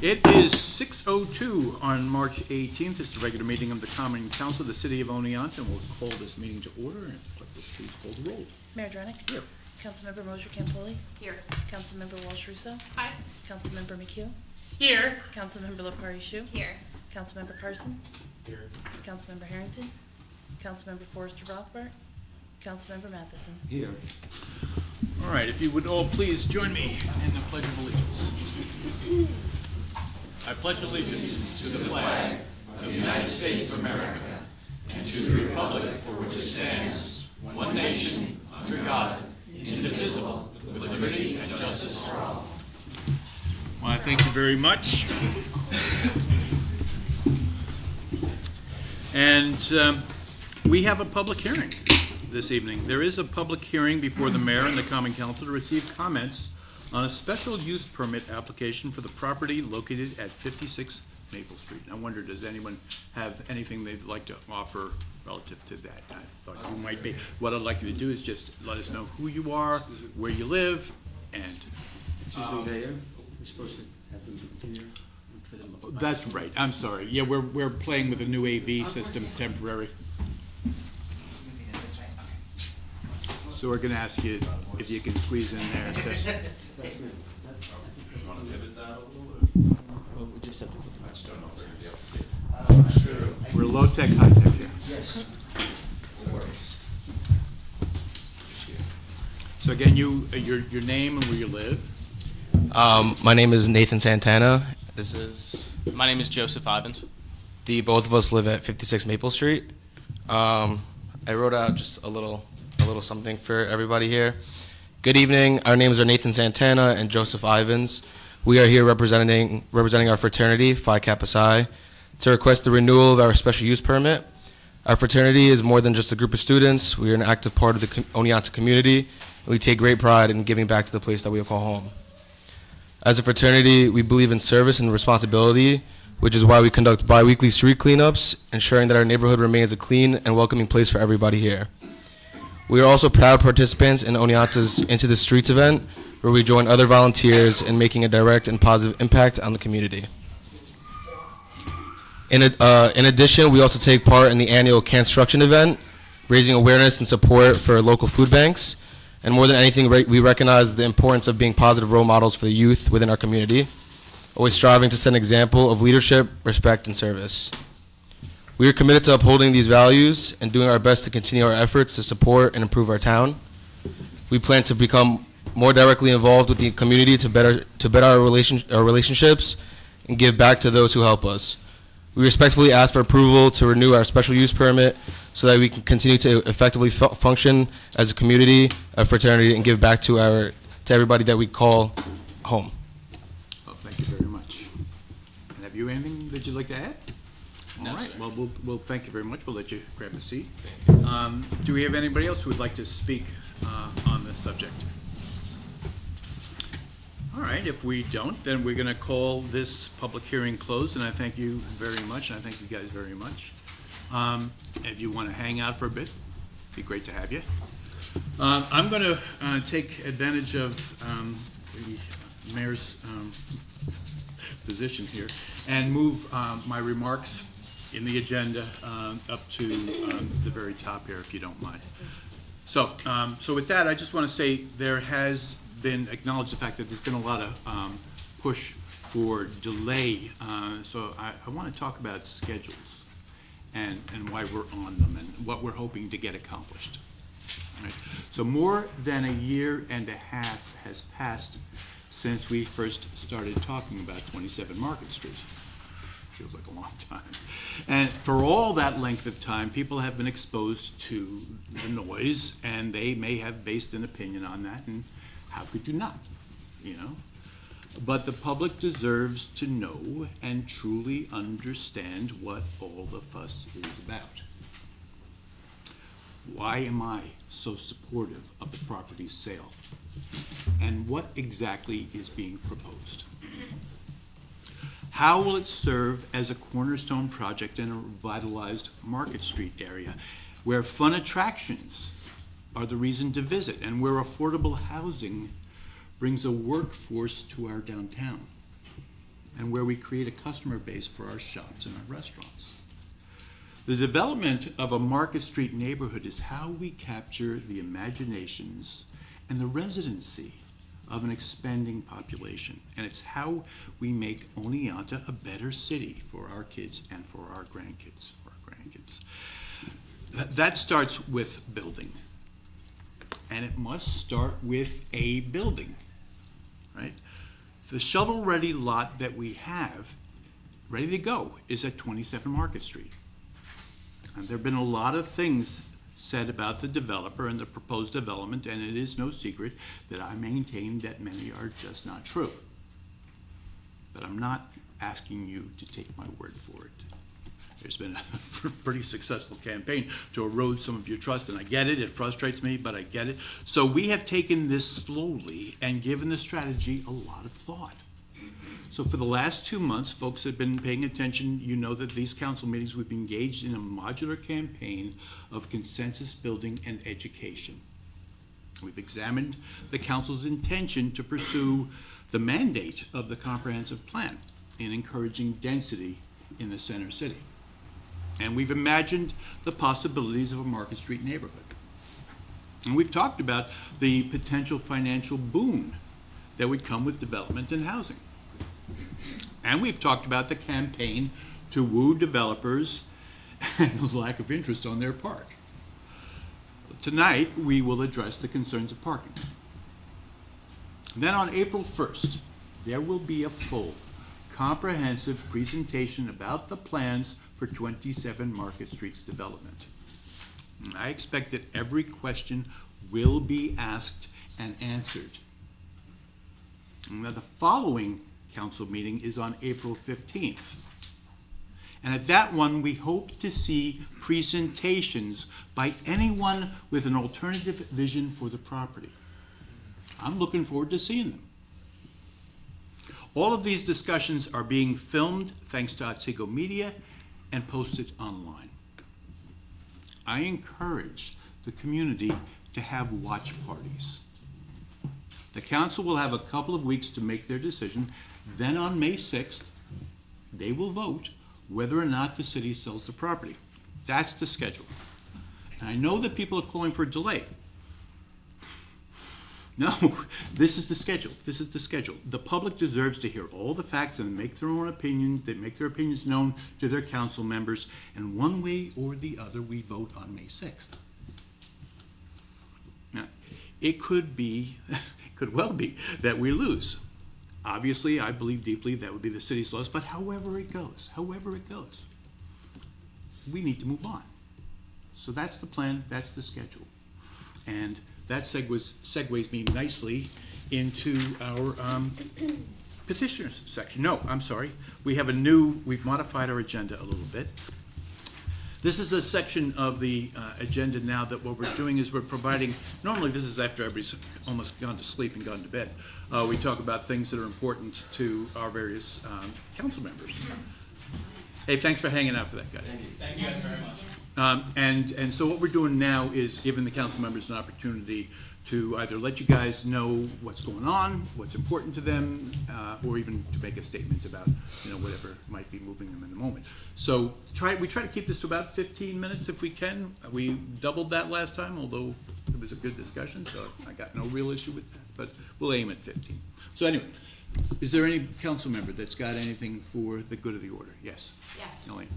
It is 6:02 on March 18th. It's the regular meeting of the Common Council of the City of Oneonta, and we'll call this meeting to order. And clerk will please call the roll. Mayor Drenick. Here. Councilmember Mosher Campoli. Here. Councilmember Walsh Russo. Hi. Councilmember McHugh. Here. Councilmember Lepari Shu. Here. Councilmember Carson. Here. Councilmember Harrington. Councilmember Forrester Rothbart. Councilmember Matheson. Here. All right, if you would all please join me in the Pledge of Allegiance. I pledge allegiance to the flag of the United States of America and to the republic for which it stands, one nation, under God, indivisible, with liberty and justice for all. Well, I thank you very much. And we have a public hearing this evening. There is a public hearing before the mayor and the Common Council to receive comments on a special use permit application for the property located at 56 Maple Street. I wonder, does anyone have anything they'd like to offer relative to that? I thought you might be. What I'd like you to do is just let us know who you are, where you live, and... Excuse me, Mayor. We're supposed to have them here for them. That's right. I'm sorry. Yeah, we're playing with a new AV system, temporary. So we're going to ask you if you can squeeze in there. Well, we just have to put the mask on. We're low tech, high tech here. Yes. So again, your name and where you live. My name is Nathan Santana. My name is Joseph Ivins. Both of us live at 56 Maple Street. I wrote out just a little something for everybody here. Good evening. Our names are Nathan Santana and Joseph Ivins. We are here representing our fraternity, Phi Kappa Psi, to request the renewal of our special use permit. Our fraternity is more than just a group of students. We are an active part of the Oneonta community, and we take great pride in giving back to the place that we call home. As a fraternity, we believe in service and responsibility, which is why we conduct bi-weekly street cleanups, ensuring that our neighborhood remains a clean and welcoming place for everybody here. We are also proud participants in Oneonta's Into the Streets event, where we join other volunteers in making a direct and positive impact on the community. In addition, we also take part in the annual Construction event, raising awareness and support for local food banks. And more than anything, we recognize the importance of being positive role models for the youth within our community, always striving to set an example of leadership, respect, and service. We are committed to upholding these values and doing our best to continue our efforts to support and improve our town. We plan to become more directly involved with the community to better our relationships and give back to those who help us. We respectfully ask for approval to renew our special use permit so that we can continue to effectively function as a community, a fraternity, and give back to everybody that we call home. Oh, thank you very much. And have you anything that you'd like to add? No, All right. sir. Well, we'll thank you very much. We'll let you grab a seat. Do we have anybody else who would like to speak on this subject? All right. If we don't, then we're going to call this public hearing closed. And I thank you very much. And I thank you guys very much. If you want to hang out for a bit, it'd be great to have you. I'm going to take advantage of the mayor's position here and move my remarks in the agenda up to the very top here, if you don't mind. So with that, I just want to say there has been acknowledged the fact that there's been a lot of push for delay. So I want to talk about schedules and why we're on them and what we're hoping to get accomplished. All right. So more than a year and a half has passed since we first started talking about 27 Market Street. Feels like a long time. And for all that length of time, people have been exposed to the noise, and they may have based an opinion on that, and how could you not, you know? But the public deserves to know and truly understand what all the fuss is about. Why am I so supportive of the property's sale? And what exactly is being proposed? How will it serve as a cornerstone project in a revitalized Market Street area where fun attractions are the reason to visit and where affordable housing brings a workforce to our downtown? and where we create a customer base for our shops and our restaurants. The development of a Market Street neighborhood is how we capture the imaginations and the residency of an expanding population. And it's how we make Oneonta a better city for our kids and for our grandkids. That starts with building. And it must start with a building, right? The shovel-ready lot that we have, ready to go, is at 27 Market Street. And there have been a lot of things said about the developer and the proposed development, and it is no secret that I maintain that many are just not true. But I'm not asking you to take my word for it. There's been a pretty successful campaign to erode some of your trust, and I get it. It frustrates me, but I get it. So we have taken this slowly and given the strategy a lot of thought. So for the last 2 months, folks have been paying attention. You know that these council meetings, we've engaged in a modular campaign of consensus building and education. We've examined the council's intention to pursue the mandate of the comprehensive plan in encouraging density in the center city. And we've imagined the possibilities of a Market Street neighborhood. And we've talked about the potential financial boon that would come with development and housing. And we've talked about the campaign to woo developers and the lack of interest on their part. Tonight, we will address the concerns of parking. And then on April 1st, there will be a full, comprehensive presentation about the plans for 27 Market Street's development. And I expect that every question will be asked and answered. And now the following council meeting is on April 15th. And at that one, we hope to see presentations by anyone with an alternative vision for the property. I'm looking forward to seeing them. All of these discussions are being filmed thanks to Otsego Media and posted online. I encourage the community to have watch parties. The council will have a couple of weeks to make their decision. Then on May 6th, they will vote whether or not the city sells the property. That's the schedule. And I know that people are calling for a delay. No, this is the schedule. This is the schedule. The public deserves to hear all the facts and make their own opinion. They make their opinions known to their council members. And one way or the other, we vote on May 6th. Now, it could be, it could well be that we lose. Obviously, I believe deeply that would be the city's loss, but however it goes, we need to move on. So that's the plan, that's the schedule. And that segues me nicely into our petitioners section. No, I'm sorry. We've modified our agenda a little bit. This is a section of the agenda now that what we're doing is we're providing, normally this is after everybody's almost gone to sleep and gone to bed. We talk about things that are important to our various council members. Hey, thanks for hanging out for that, guys. Thank you guys very much. And so what we're doing now is giving the council members an opportunity to either let you guys know what's going on, what's important to them, or even to make a statement about, whatever might be moving them in the moment. So we try to keep this to about 15 minutes if we can. We doubled that last time, although it was a good discussion, so I got no real issue with that, but we'll aim at 15. So anyway, is there any council member that's got anything for the good of the order? Yes. Yes. Elaine.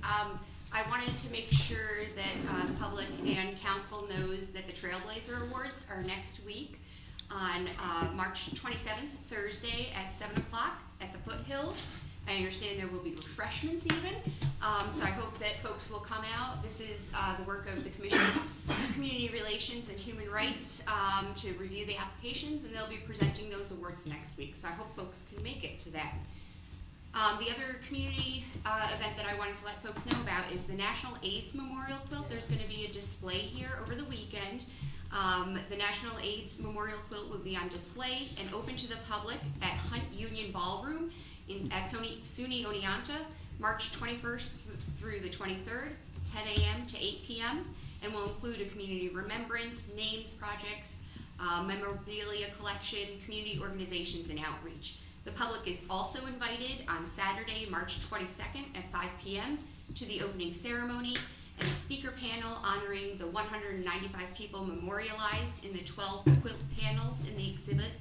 I wanted to make sure that the public and council knows that the Trailblazer Awards are next week on March 27th, Thursday at 7 o'clock at the Foothills. I understand there will be refreshments even, so I hope that folks will come out. This is the work of the Commission on Community Relations and Human Rights to review the applications, and they'll be presenting those awards next week, so I hope folks can make it to that. The other community event that I wanted to let folks know about is the National AIDS Memorial Quilt. There's going to be a display here over the weekend. The National AIDS Memorial Quilt will be on display and open to the public at Hunt Union Ballroom at SUNY Oneonta, March 21st through the 23rd, 10 a.m. to 8 p.m., and will include a community remembrance, names projects, memorabilia collection, community organizations, and outreach. The public is also invited on Saturday, March 22nd at 5 p.m. to the opening ceremony and speaker panel honoring the 195 people memorialized in the 12 quilt panels in the exhibit,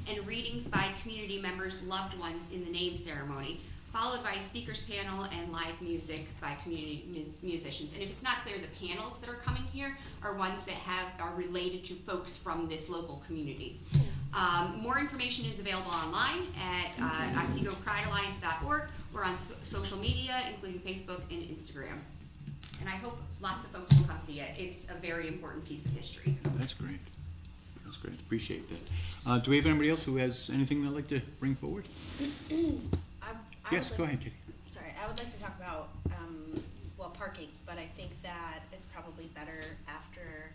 and readings by community members' loved ones in the name ceremony, followed by a speakers panel and live music by community musicians. And if it's not clear, the panels that are coming here are ones that are related to folks from this local community. More information is available online at OtsegoPrideAlliance.org or on social media, including Facebook and Instagram. And I hope lots of folks will come see it. It's a very important piece of history. That's great. That's great. Appreciate that. Do we have anybody else who has anything they'd like to bring forward? Yes, go ahead, Kitty. Sorry, I would like to talk about, parking, but I think that it's probably better after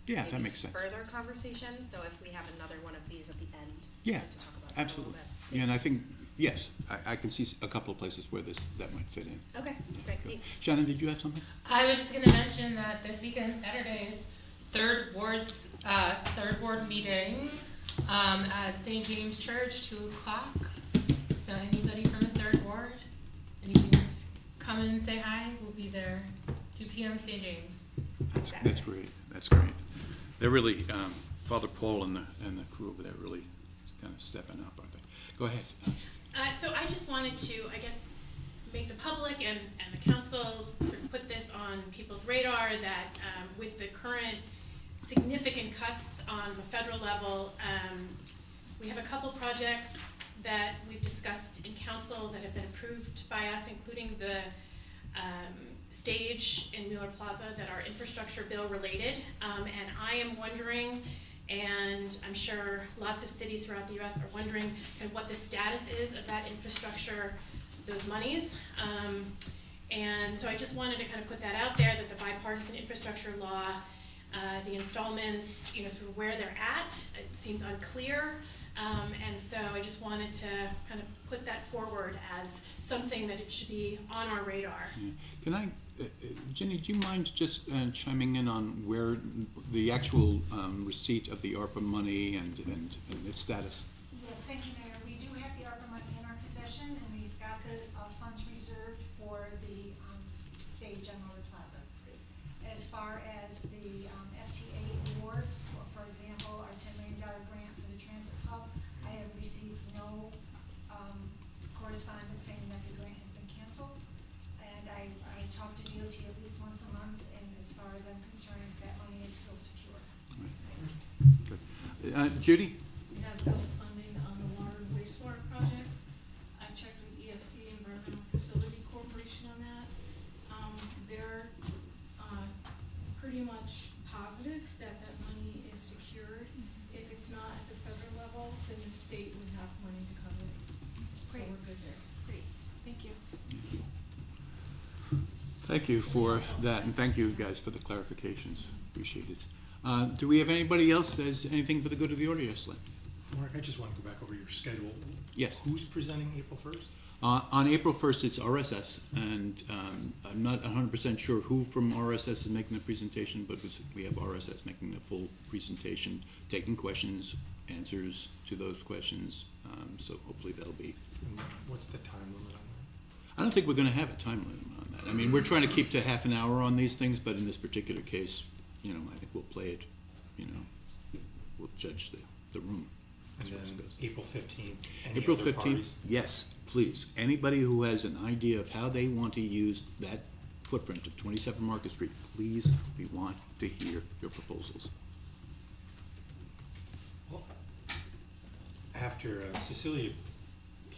Yeah, that maybe makes sense. further conversation, so if we have another one of these at the end. Yeah, to talk about that a little absolutely. bit. Yeah, and I think, yes, I can see a couple of places where that might fit in. Okay, great, Good. thanks. Shannon, did you have something? I was just gonna mention that this weekend, Saturday, is third ward meeting, at St. James Church, 2:00. So anybody from the third ward, and you can just come and say hi, we'll be there, 2 p.m. St. James. That's great. That's great. They're really, Father Paul and the crew over there really kind of stepping up, aren't they? Go ahead. So I just wanted to, I guess, make the public and the council sort of put this on people's radar that with the current significant cuts on the federal level, we have a couple projects that we've discussed in council that have been approved by us, including the stage in Mueller Plaza that are infrastructure bill related. And I am wondering, and I'm sure lots of cities throughout the US are wondering kind of what the status is of that infrastructure, those monies. And so I just wanted to kind of put that out there, that the bipartisan infrastructure law, the installments, sort of where they're at, it seems unclear. And so I just wanted to kind of put that forward as something that it should be on our radar. Yeah. Can I, Jenny, do you mind just chiming in on where the actual receipt of the ARPA money and its status? Yes, thank you, Mayor. We do have the ARPA money in our possession, and we've got the funds reserved for the stage on Mueller Plaza. As far as the FTA awards, for example, our $10 million grant for the transit hub, I have received no correspondence saying that the grant has been canceled. And I talk to DOT at least once a month, and as far as I'm concerned, that money is still secure. Good. Judy? We have bill funding on the water and wastewater projects. I checked with EFC, Environmental Facility Corporation, on that. They're pretty much positive that that money is secured. If it's not at the federal level, then the state would have money to cover it. So Great. we're good there. Great, thank you. Thank you for that, and thank you guys for the clarifications. Appreciate it. Do we have anybody else that has anything for the good of the order? Yes, Lynn? Mark, I just want to go back over your schedule. Yes. Who's presenting April 1st? On April 1st, it's RSS, and I'm not 100% sure who from RSS is making the presentation, but we have RSS making the full presentation, taking questions, answers to those questions, so hopefully that'll be. And what's the time limit on that? I don't think we're going to have a time limit on that. I mean, we're trying to keep to half an hour on these things, but in this particular case, I think we'll play it, we'll judge the room. And as far as it then goes. April 15th, any April other 15th, parties? yes, please. Anybody who has an idea of how they want to use that footprint of 27 Market Street, please, we want to hear your proposals. Well, after Cecilia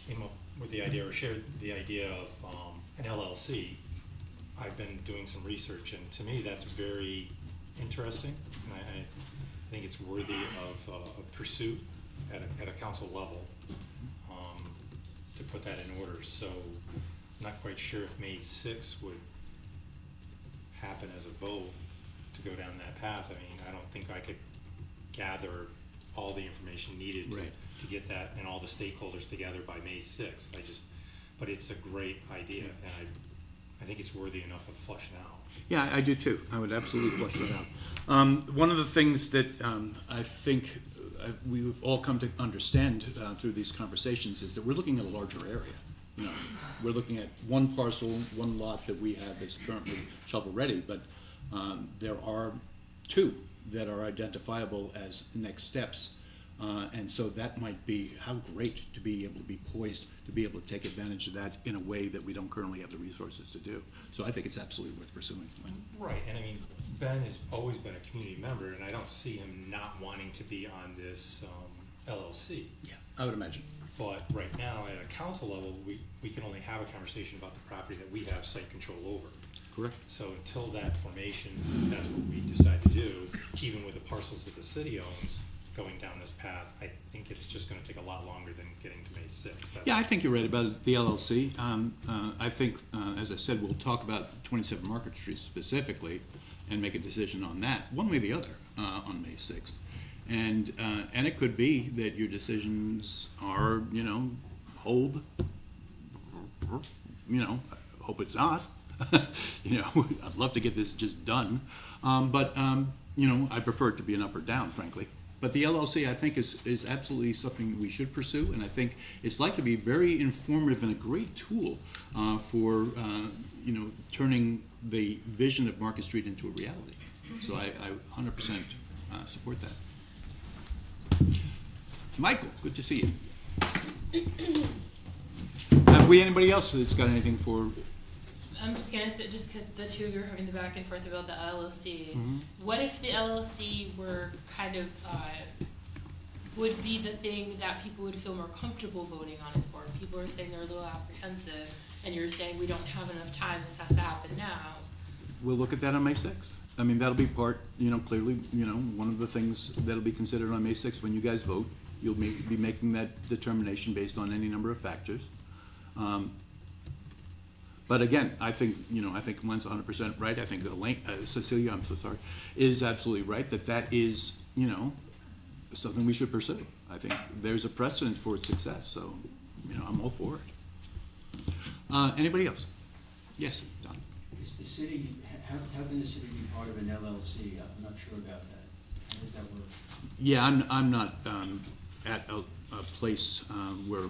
came up with the idea, or shared the idea of an LLC, I've been doing some research, and to me, that's very interesting, and I think it's worthy of pursuit at a council level, to put that in order. So I'm not quite sure if May 6th would happen as a vote to go down that path. I mean, I don't think I could gather all the information needed Right. to get that and all the stakeholders together by May 6th. But it's a great idea, and I think it's worthy enough of fleshing out. Yeah, I do too. I would absolutely flush that out. One of the things that I think we've all come to understand through these conversations is that we're looking at a larger area. You know, we're looking at one parcel, one lot that we have that's currently shovel-ready, but there are two that are identifiable as next steps. And so that might be, how great to be able to be poised, to be able to take advantage of that in a way that we don't currently have the resources to do. So I think it's absolutely worth pursuing. Right, and I mean, Ben has always been a community member, and I don't see him not wanting to be on this LLC. Yeah, I would imagine. But right now, at a council level, we can only have a conversation about the property that we have site control over. Correct. So until that formation, if that's what we decide to do, even with the parcels that the city owns, going down this path, I think it's just gonna take a lot longer than getting to May 6th. Yeah, I think you're right about the LLC. I think, as I said, we'll talk about 27 Market Street specifically and make a decision on that, one way or the other, on May 6th. And it could be that your decisions are, you know, hold, you know, I hope it's not. You know, I'd love to get this just done. But you know, I prefer it to be an up or down, frankly. But the LLC, I think, is absolutely something we should pursue, and I think it's likely to be very informative and a great tool for you know, turning the vision of Market Street into a reality. So I 100% support that. Michael, good to see you. Have we anybody else that's got anything for? I'm just gonna say, just because the two of you are having the back and forth about the LLC, Mhm. what if the LLC were kind of, would be the thing that people would feel more comfortable voting on it for? People are saying they're a little apprehensive, and you're saying we don't have enough time, this has to happen now. We'll look at that on May 6th. I mean, that'll be part, you know, clearly, you know, one of the things that'll be considered on May 6th when you guys vote. You'll be making that determination based on any number of factors. But again, I think, you know, I think Len's 100% right. I think Elaine, Cecilia, I'm so sorry, is absolutely right that is, you know, something we should pursue. I think there's a precedent for its success, so, you know, I'm all for it. Anybody else? Yes, Don. Is the city, how can the city be part of an LLC? I'm not sure about that. How does that work? Yeah, I'm not at a place where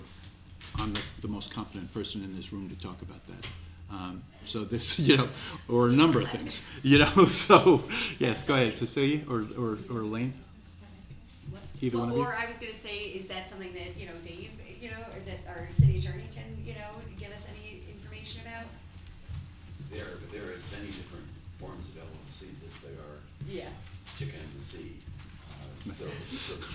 I'm the most competent person in this room to talk about that. So this, you know, or a number of things, you know. So yes, go ahead, Cecilia or Elaine. Either one of you. Or I was going to say, is that something that, you know, Dave, you know, or that our city attorney can, you know, give us any information about? There are many different forms of LLCs as they are chicken and the seed. So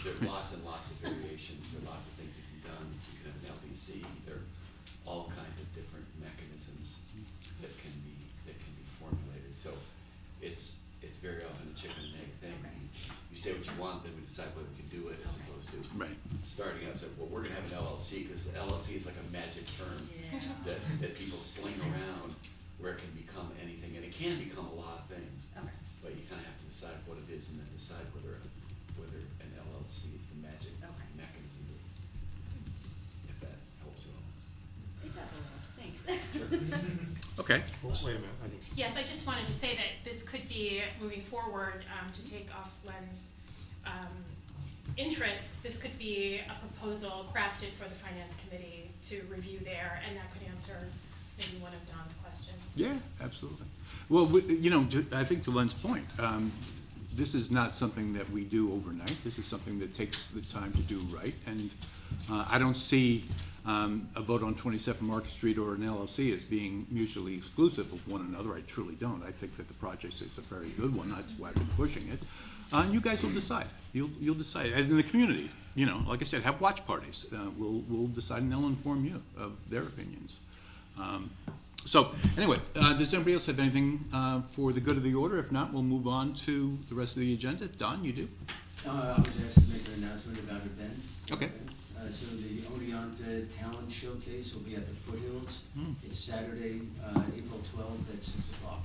there are lots and lots of variations. There are lots of things that can be done. You can have an LLC. There are all kinds of different mechanisms that can be formulated. So it's very often a chicken and egg thing. You say what you want, then we decide whether we can do it, as opposed to starting out saying, well, we're going to have an LLC, because the LLC is like a magic term that people sling around, where it can become anything, and it can become a lot of things. Okay. But you kind of have to decide what it is, and then decide whether an LLC is the magic mechanism, if that helps you all. It does a little. Thanks. Okay. Well, wait a minute, I think. Yes, I just wanted to say that this could be, moving forward, to take off Len's interest, this could be a proposal crafted for the Finance Committee to review there, and that could answer maybe one of Don's questions. Yeah, absolutely. Well, you know, I think to Len's point, this is not something that we do overnight. This is something that takes the time to do right, and I don't see a vote on 27 Market Street or an LLC as being mutually exclusive of one another. I truly don't. I think that the project is a very good one. That's why I've been pushing it. And you guys will decide. You'll decide. As in the community, you know, like I said, have watch parties. We'll decide, and they'll inform you of their opinions. So anyway, does anybody else have anything for the good of the order? If not, we'll move on to the rest of the agenda. Don, you do? I was asked to make an announcement about an event. Okay. So the Odeonta Talent Showcase will be at the Foothills. It's Saturday, April 12th at 6 o'clock.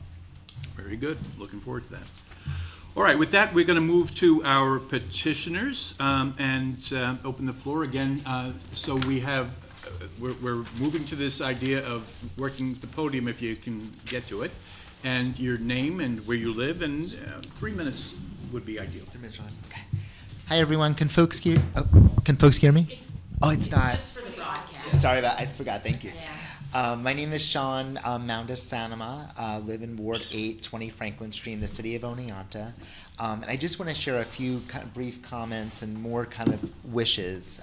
Very good. Looking forward to that. All right, with that, we're going to move to our petitioners and open the floor again. So we have, we're moving to this idea of working the podium if you can get to it, and your name and where you live, and 3 minutes would be ideal. 3 minutes, okay. Hi everyone. Can folks hear? Oh, can folks hear me? Oh, it's not. Just for the broadcast. Sorry about. I forgot. Thank you. My name is Sean Moundas Sanama. Live in Ward 8, 20 Franklin Street, in the city of Oneonta. And I just want to share a few kind of brief comments and more kind of wishes,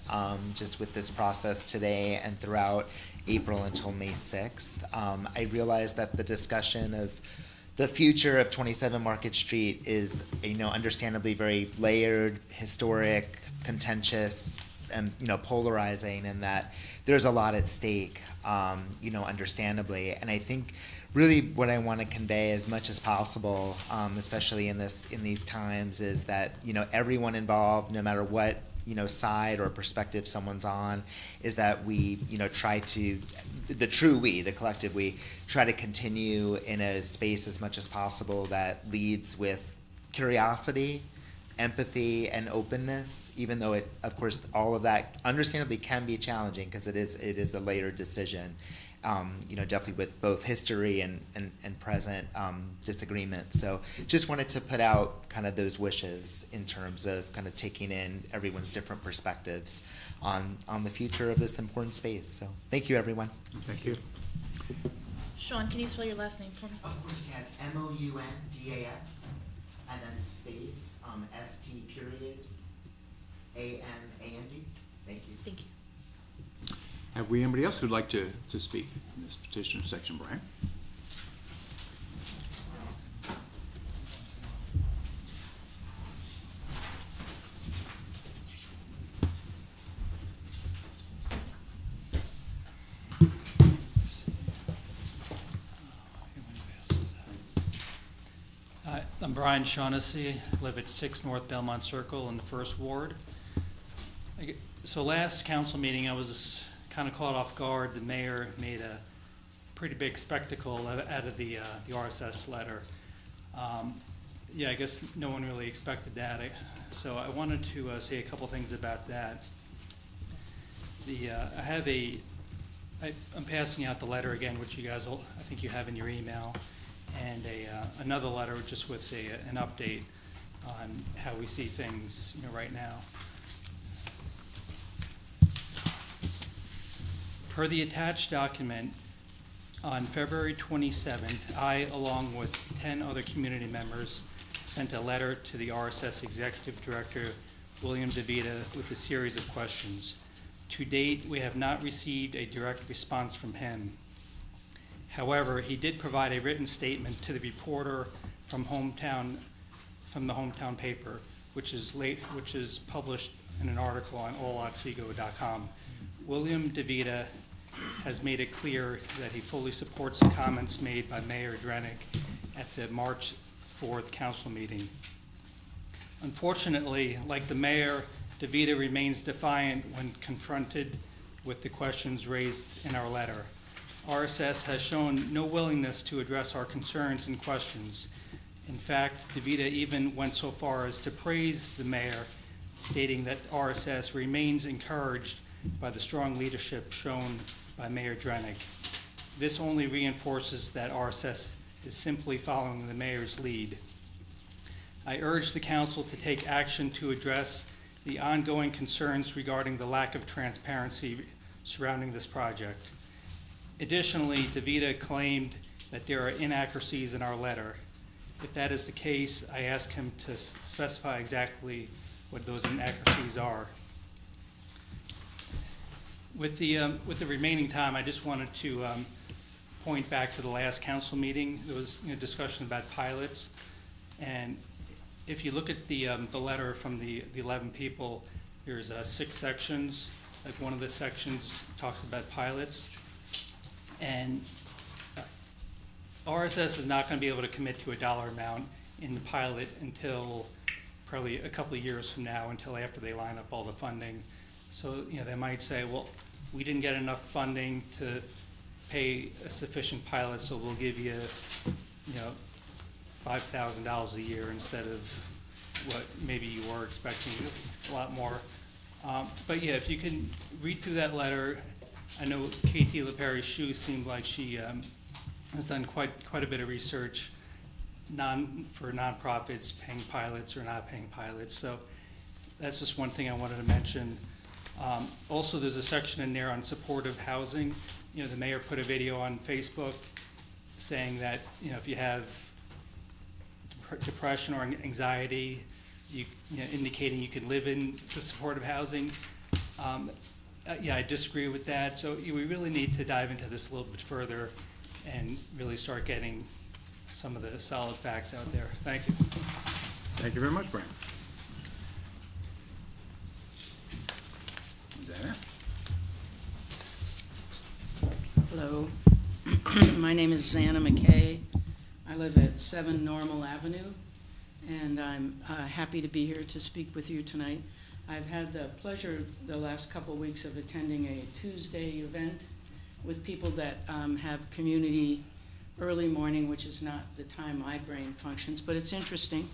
just with this process today and throughout April until May 6th. I realize that the discussion of the future of 27 Market Street is, understandably very layered, historic, contentious, and polarizing, and that there's a lot at stake, understandably. And I think really what I want to convey as much as possible, especially in these times, is that everyone involved, no matter what side or perspective someone's on, is that we try to, the collective we, try to continue in a space as much as possible that leads with curiosity, empathy, and openness, even though it, of course, all of that understandably can be challenging because it is a layered decision. Definitely with both history and present disagreement. So just wanted to put out kind of those wishes in terms of kind of taking in everyone's different perspectives on the future of this important space. So thank you, everyone. Thank you. Sean, can you spell your last name for me? Of course, yeah, it's Moundas, and then space, ST period, AMAND. Thank you. Thank you. Have we anybody else who'd like to speak in this petition section, Brian? I'm Brian Shaughnessy, live at 6 North Belmont Circle in the 1st Ward. So last council meeting, I was kind of caught off guard. The mayor made a pretty big spectacle out of the RSS letter. I guess no one really expected that. So I wanted to say a couple things about that. I'm passing out the letter again, which you guys will, I think you have in your email, and another letter just with an update on how we see things right now. Per the attached document, on February 27th, I, along with 10 other community members, sent a letter to the RSS Executive Director, William DeVita, with a series of questions. To date, we have not received a direct response from him. However, he did provide a written statement to the reporter from the hometown paper, which is published in an article on allotsego.com. William DeVita has made it clear that he fully supports the comments made by Mayor Drenick at the March 4th council meeting. Unfortunately, like the mayor, DeVita remains defiant when confronted with the questions raised in our letter. RSS has shown no willingness to address our concerns and questions. In fact, DeVita even went so far as to praise the mayor, stating that RSS remains encouraged by the strong leadership shown by Mayor Drenick. This only reinforces that RSS is simply following the mayor's lead. I urge the council to take action to address the ongoing concerns regarding the lack of transparency surrounding this project. Additionally, DeVita claimed that there are inaccuracies in our letter. If that is the case, I ask him to specify exactly what those inaccuracies are. With the remaining time, I just wanted to point back to the last council meeting. There was discussion about pilots, and if you look at the letter from the 11 people, there's 6 sections. Like one of the sections talks about pilots, and RSS is not going to be able to commit to a dollar amount in the pilot until probably a couple of years from now, until after they line up all the funding. So they might say, well, we didn't get enough funding to pay a sufficient pilot, so we'll give you, $5,000 a year instead of what maybe you were expecting, a lot more. But yeah, if you can read through that letter, I know Katie LaPerry-Shue seemed like she has done quite a bit of research for nonprofits paying pilots or not paying pilots. So that's just one thing I wanted to mention. Also, there's a section in there on supportive housing. You know, the mayor put a video on Facebook saying that, you know, if you have depression or anxiety, you know, indicating you can live in the supportive housing. Yeah, I disagree with that. So we really need to dive into this a little bit further and really start getting some of the solid facts out there. Thank you. Thank you very much, Brian. Is that it? Hello, my name is Xana McKay. I live at 7 Normal Avenue, and I'm happy to be here to speak with you tonight. I've had the pleasure the last couple weeks of attending a Tuesday event with people that have community early morning, which is not the time my brain functions, but it's interesting.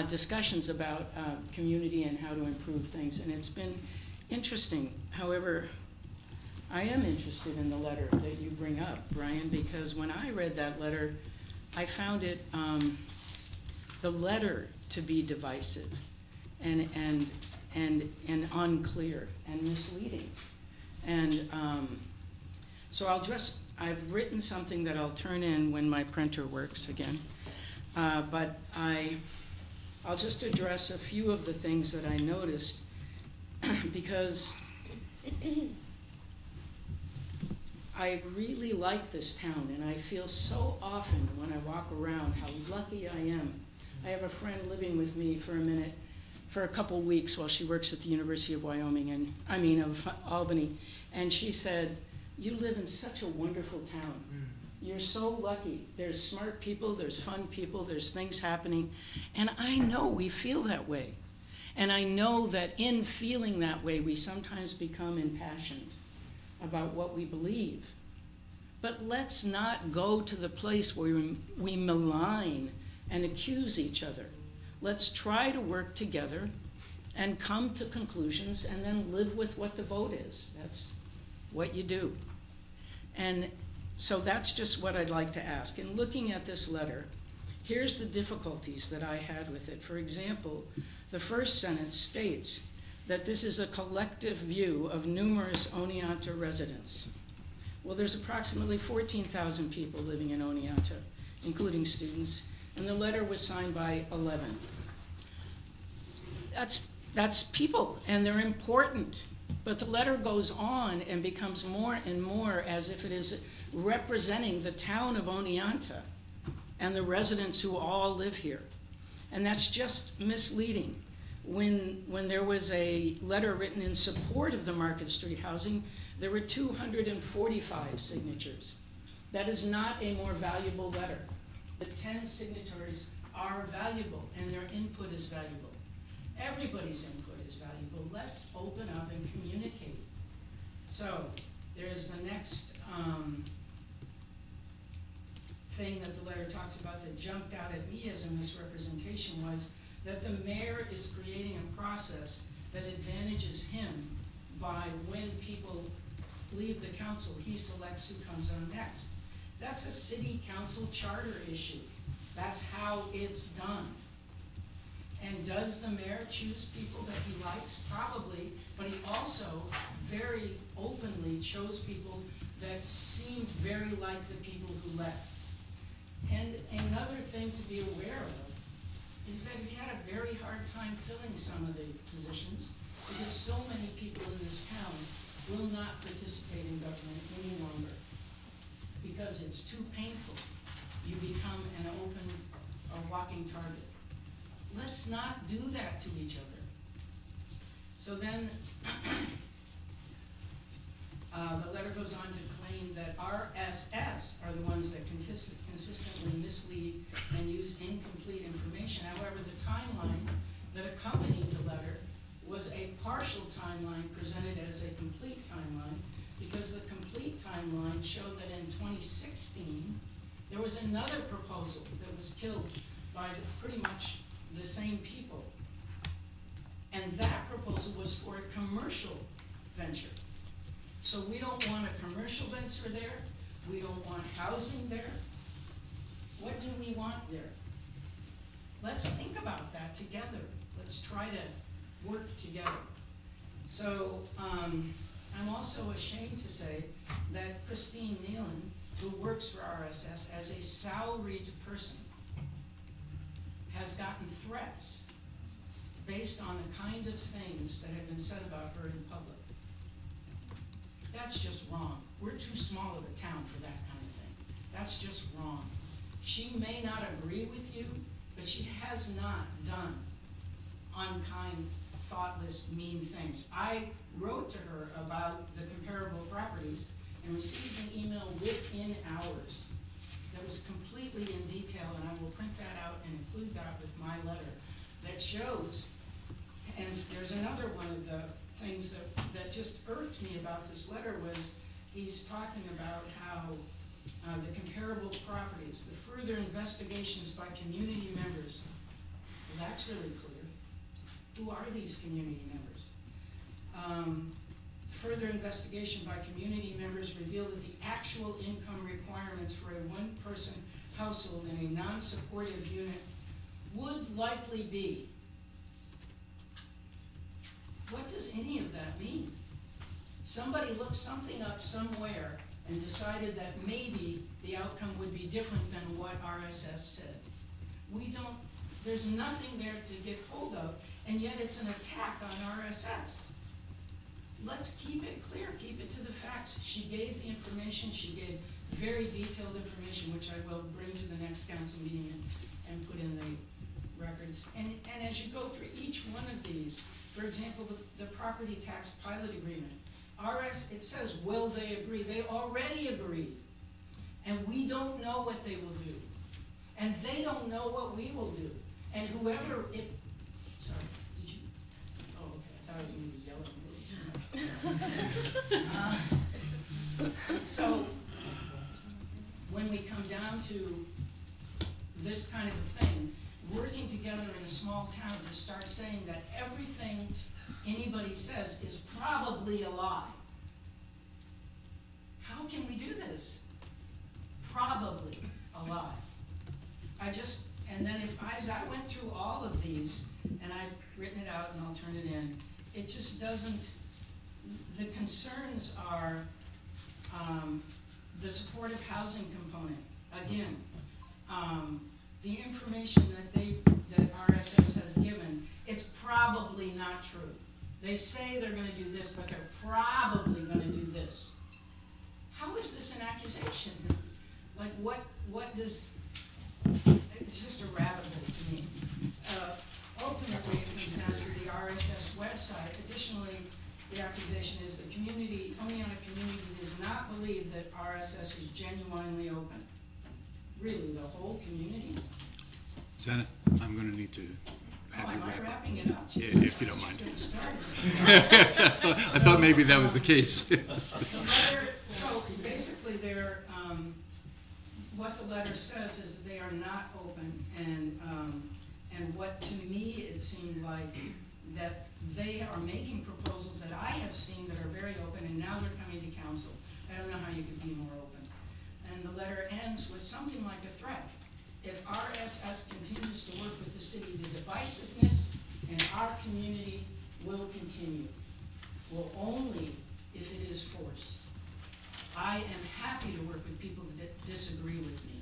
Discussions about community and how to improve things, and it's been interesting. However, I am interested in the letter that you bring up, Brian, because when I read that letter, I found it, the letter to be divisive and unclear and misleading. And so I've written something that I'll turn in when my printer works again. But I'll just address a few of the things that I noticed because I really like this town, and I feel so often when I walk around how lucky I am. I have a friend living with me for a couple weeks while she works at the University of of Albany, and she said, "You live in such a wonderful town. You're so lucky. There's smart people, there's fun people, there's things happening." And I know we feel that way. And I know that in feeling that way, we sometimes become impassioned about what we believe. But let's not go to the place where we malign and accuse each other. Let's try to work together and come to conclusions and then live with what the vote is. That's what you do. And so that's just what I'd like to ask. In looking at this letter, here's the difficulties that I had with it. For example, the first sentence states that this is a collective view of numerous Oneonta residents. Well, there's approximately 14,000 people living in Oneonta, including students, and the letter was signed by 11. That's people, and they're important. But the letter goes on and becomes more and more as if it is representing the town of Oneonta and the residents who all live here. And that's just misleading. When there was a letter written in support of the Market Street housing, there were 245 signatures. That is not a more valuable letter. The 10 signatories are valuable, and their input is valuable. Everybody's input is valuable. Let's open up and communicate. So there's the next thing that the letter talks about that jumped out at me as a misrepresentation was that the mayor is creating a process that advantages him by when people leave the council, he selects who comes on next. That's a city council charter issue. That's how it's done. And does the mayor choose people that he likes? Probably, but he also very openly chose people that seemed very like the people who left. And another thing to be aware of is that he had a very hard time filling some of the positions because so many people in this town will not participate in government any longer because it's too painful. You become a walking target. Let's not do that to each other. So then the letter goes on to claim that RSS are the ones that consistently mislead and use incomplete information. However, the timeline that accompanied the letter was a partial timeline presented as a complete timeline because the complete timeline showed that in 2016 there was another proposal that was killed by pretty much the same people. And that proposal was for a commercial venture. So we don't want a commercial venture there. We don't want housing there. What do we want there? Let's think about that together. Let's try to work together. So I'm also ashamed to say that Christine Nealon, who works for RSS as a salaried person, has gotten threats based on the kind of things that have been said about her in public. That's just wrong. We're too small of a town for that kind of thing. That's just wrong. She may not agree with you, but she has not done unkind, thoughtless, mean things. I wrote to her about the comparable properties and received an email within hours that was completely in detail, and I will print that out and include that with my letter, that shows, and there's another one of the things that just irked me about this letter was he's talking about how the comparable properties, the further investigations by community members, well, that's really clear. Who are these community members? Further investigation by community members revealed that the actual income requirements for a one-person household in a non-supportive unit would likely be. What does any of that mean? Somebody looked something up somewhere and decided that maybe the outcome would be different than what RSS said. There's nothing there to get hold of, and yet it's an attack on RSS. Let's keep it clear, keep it to the facts. She gave the information, she gave very detailed information, which I will bring to the next council meeting and put in the records. And as you go through each one of these, for example, the property tax pilot agreement, it says, will they agree? They already agreed. And we don't know what they will do. And they don't know what we will do. And whoever it, sorry, did you, oh, okay, I thought I was going to be yelling a little too much. So, when we come down to this kind of a thing, working together in a small town to start saying that everything anybody says is probably a lie. How can we do this? Probably a lie. And then as I went through all of these, and I've written it out and I'll turn it in, it just doesn't, the concerns are the supportive housing component. Again, the information that RSS has given, it's probably not true. They say they're going to do this, but they're probably going to do this. How is this an accusation? Like, what does, it's just a rabbit hole to me. Ultimately, it comes down to the RSS website. Additionally, the accusation is the community, Oneonta community does not believe that RSS is genuinely open. Really, the whole community? Zena, I'm going to need to have you am I wrap up. wrapping it up? Yeah, if you don't mind. I thought maybe that was the case. So basically, what the letter says is they are not open, and what to me it seemed like that they are making proposals that I have seen that are very open, and now they're coming to council. I don't know how you could be more open. And the letter ends with something like a threat. If RSS continues to work with the city, the divisiveness in our community will continue. Will only if it is forced. I am happy to work with people that disagree with me,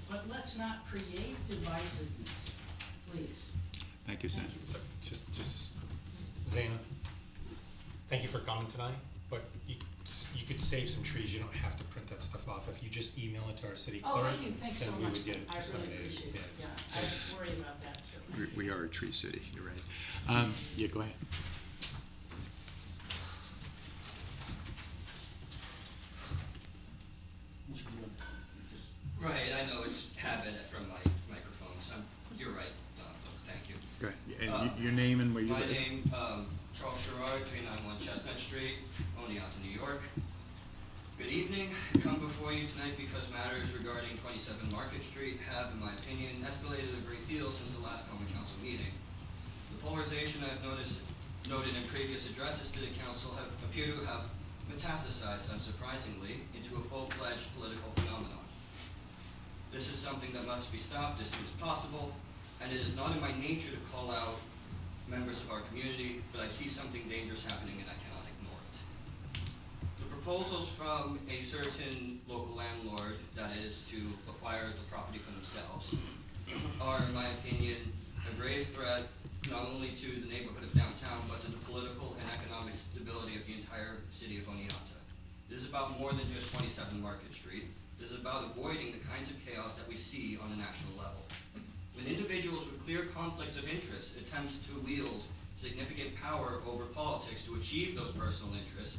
but let's not create divisiveness, please. Thank you, Zena. Just Zena, thank you for coming tonight, but you could save some trees. You don't have to print that stuff off. If you just email it to our city clerk, Oh, thank you. Thanks so then we much. would get it I really disseminated. appreciate it. Yeah, I worry about that, so. We are a tree city, you're right. Yeah, go ahead. Right, I know it's habit from my microphone, so you're right, thank you. Go ahead. And your name and where you live? My name, Charles Sherrard, 391 Chestnut Street, Oneonta, New York. Good evening. I come before you tonight because matters regarding 27 Market Street have, in my opinion, escalated a great deal since the last common council meeting. The polarization I've noted in previous addresses to the council appear to have metastasized, unsurprisingly, into a full-fledged political phenomenon. This is something that must be stopped as soon as possible, and it is not in my nature to call out members of our community, but I see something dangerous happening and I cannot ignore it. The proposals from a certain local landlord, that is to acquire the property for themselves, are, in my opinion, a grave threat not only to the neighborhood of downtown, but to the political and economic stability of the entire city of Oneonta. This is about more than just 27 Market Street. This is about avoiding the kinds of chaos that we see on a national level. When individuals with clear conflicts of interest attempt to wield significant power over politics to achieve those personal interests,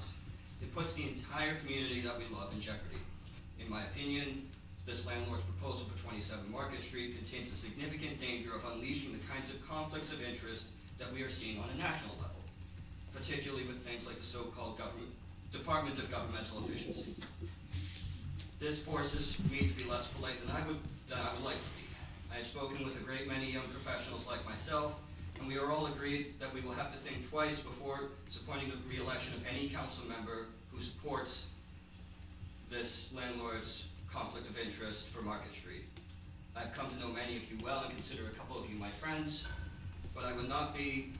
it puts the entire community that we love in jeopardy. In my opinion, this landlord's proposal for 27 Market Street contains a significant danger of unleashing the kinds of conflicts of interest that we are seeing on a national level, particularly with things like the so-called Department of Governmental Efficiency. This forces me to be less polite than I would like to be. I have spoken with a great many young professionals like myself, and we are all agreed that we will have to think twice before supporting the re-election of any council member who supports this landlord's conflict of interest for Market Street. I've come to know many of you well and consider a couple of you my friends, but I would not be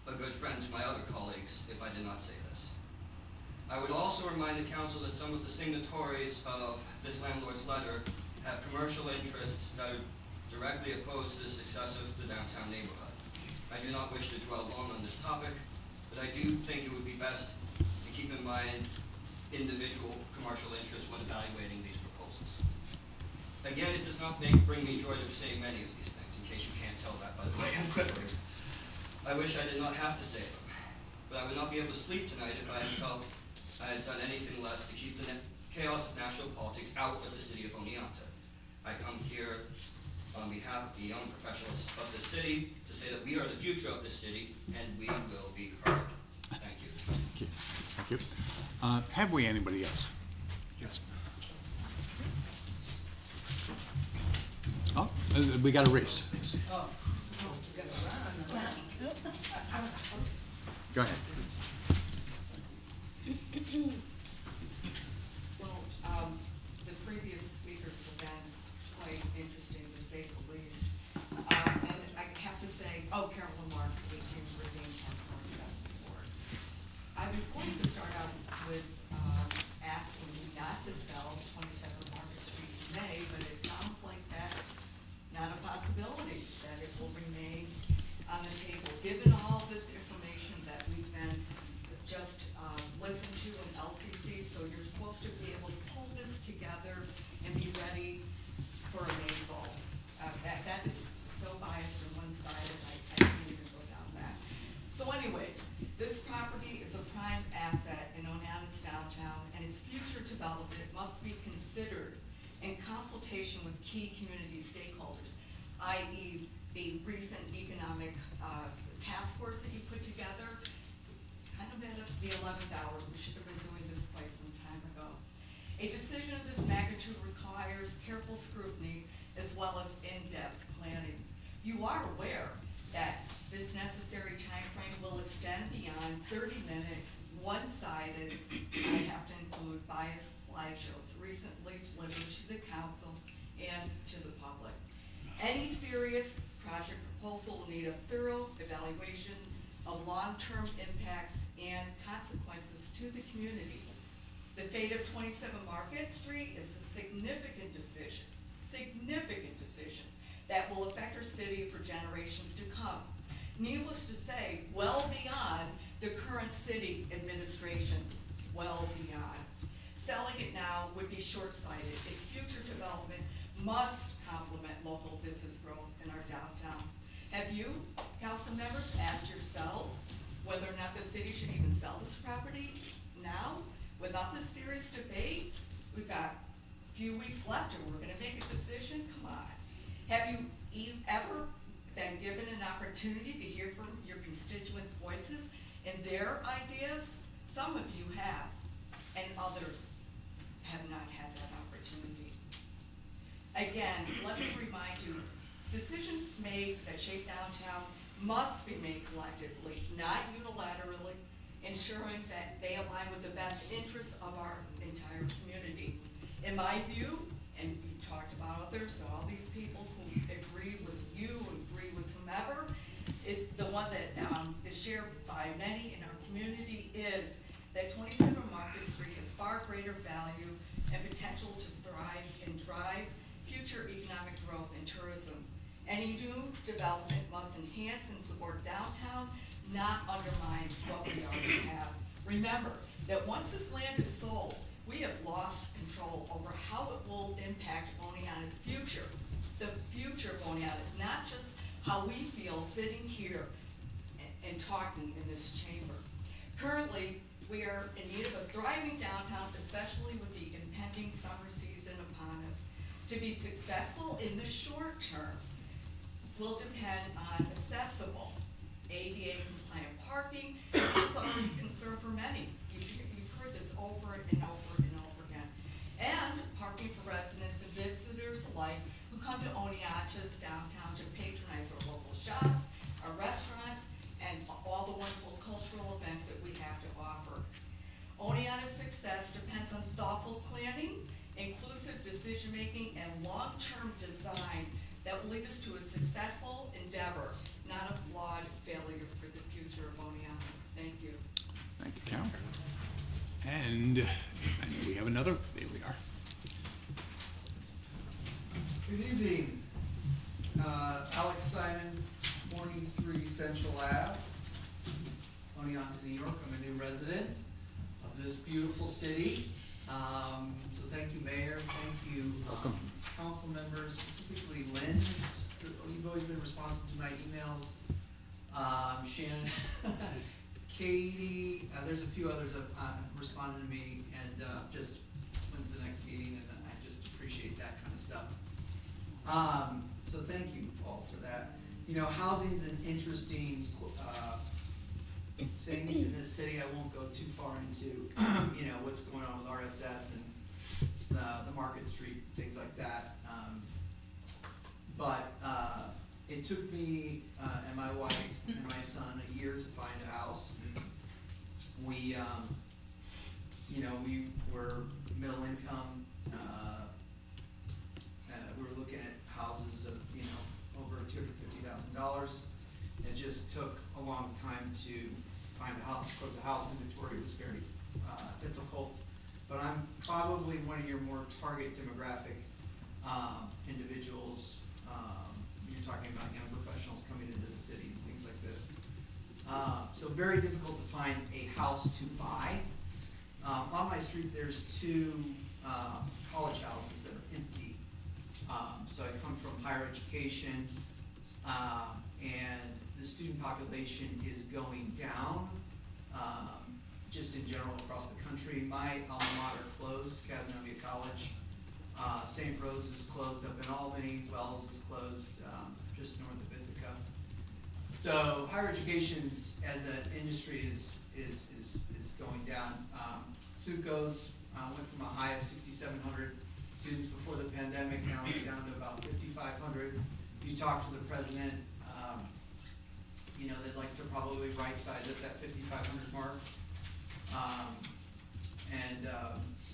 a good friend to my other colleagues if I did not say this. I would also remind the council that some of the signatories of this landlord's letter have commercial interests that are directly opposed to the success of the downtown neighborhood. I do not wish to dwell long on this topic, but I do think it would be best to keep in mind individual commercial interests when evaluating these proposals. Again, it does not bring me joy to say many of these things, in case you can't tell that by the way I'm quivering. I wish I did not have to say them, but I would not be able to sleep tonight if I had felt I had done anything less to keep the chaos of national politics out of the city of Oneonta. I come here on behalf of the young professionals of the city to say that we are the future of this city and we will be heard. Thank you. Thank you. Thank you. Have we anybody else? Yes. Oh, we got a race. Go ahead. Well, the previous speakers have been quite interesting, to say the least. And I have to say, Carolyn Marks, 18 Rivian Park, 47th Ward. I was going to start out with asking you not to sell 27 Market Street in May, but it sounds like that's not a possibility, that it will remain on the table. Given all this information that we've been just listened to in LCC, so you're supposed to be able to pull this together and be ready for a May vote. That is so biased on one side, and I can't even go down that. So anyways, this property is a prime asset in Oneonta's downtown, and its future development must be considered in consultation with key community stakeholders, i.e. the recent economic task force that you put together, kind of at the 11th hour. We should have been doing this quite some time ago. A decision of this magnitude requires careful scrutiny as well as in-depth planning. You are aware that this necessary timeframe will extend beyond 30-minute, one-sided, I have to include biased slideshows recently delivered to the council and to the public. Any serious project proposal will need a thorough evaluation of long-term impacts and consequences to the community. The fate of 27 Market Street is a significant decision that will affect our city for generations to come. Needless to say, well beyond the current city administration, well beyond. Selling it now would be short-sighted. Its future development must complement local business growth in our downtown. Have you, council members, asked yourselves whether or not the city should even sell this property now? Without this serious debate, we've got a few weeks left and we're gonna make a decision, come on. Have you ever been given an opportunity to hear from your constituents' voices and their ideas? Some of you have, and others have not had that opportunity. Again, let me remind you, decisions made that shape downtown must be made collectively, not unilaterally, ensuring that they align with the best interests of our entire community. In my view, and you talked about others, so all these people who agree with you, agree with whomever, the one that is shared by many in our community, is that 27 Market Street has far greater value and potential to thrive and drive future economic growth and tourism. Any new development must enhance and support downtown, not undermine what we already have. Remember that once this land is sold, we have lost control over how it will impact Oneonta's future. The future of Oneonta, not just how we feel sitting here and talking in this chamber. Currently, we are in need of a thriving downtown, especially with the impending summer season upon us. To be successful in the short term will depend on accessible ADA compliant parking. This is already a concern for many. You've heard this over and over and over again. And parking for residents and visitors alike who come to Oneonta's downtown to patronize our local shops, our restaurants, and all the wonderful cultural events that we have to offer. Oneonta's success depends on thoughtful planning, inclusive decision-making, and long-term design that will lead us to a successful endeavor, not a flawed failure for the future of Oneonta. Thank you. Thank you, Carol. And I know we have another, there we are. Good evening. Alex Simon, 23 Central Ave, Oneonta, New York. I'm a new resident of this beautiful city. So thank you, Mayor. Thank you, council members, specifically Lynn. You've always been responsive to my emails. Shannon, Katie, there's a few others that responded to me, and just when's the next meeting, and I just appreciate that kind of stuff. So thank you all for that. You know, housing's an interesting thing in this city. I won't go too far into, you know, what's going on with RSS and the Market Street, things like that. But it took me and my wife and my son a year to find a house. We, you know, we were middle income. We were looking at houses of, you know, over $250,000. It just took a long time to find a house because the house inventory was very difficult. But I'm probably one of your more target demographic individuals. You're talking about young professionals coming into the city and things like this. So very difficult to find a house to buy. On my street, there's two college houses that are empty. So I come from higher education, and the student population is going down, just in general across the country. My alma mater closed, Casanova College. St. Rose is closed up in Albany. Wells is closed just north of Ithaca. So higher education as an industry is going down. Sucos went from a high of 6,700 students before the pandemic, now we're down to about 5,500. If you talk to the president, you know, they'd like to probably right size at that 5,500 mark.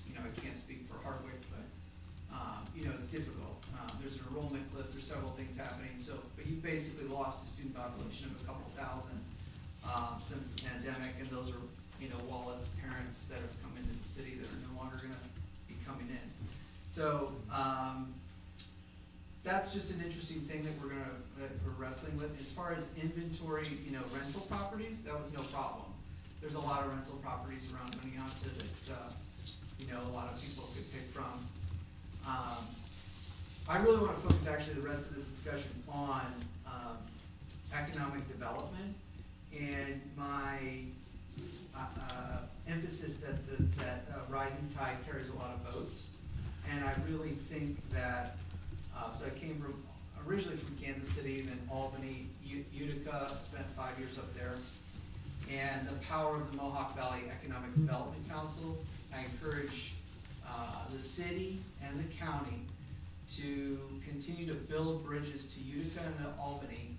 You know, I can't speak for Hardwick, but, you know, it's difficult. There's an enrollment cliff, there's several things happening. So, but you basically lost a student population of a couple thousand since the pandemic, and those are, you know, wallets, parents that have come into the city that are no longer gonna be coming in. So, that's just an interesting thing that we're wrestling with. As far as inventory, you know, rental properties, that was no problem. There's a lot of rental properties around Oneonta that, you know, a lot of people could pick from. I really want to focus actually the rest of this discussion on economic development and my emphasis that rising tide carries a lot of boats. And I really think that, so I came from, originally from Kansas City, then Albany, Utica, spent 5 years up there. And the power of the Mohawk Valley Economic Development Council, I encourage the city and the county to continue to build bridges to Utica and to Albany,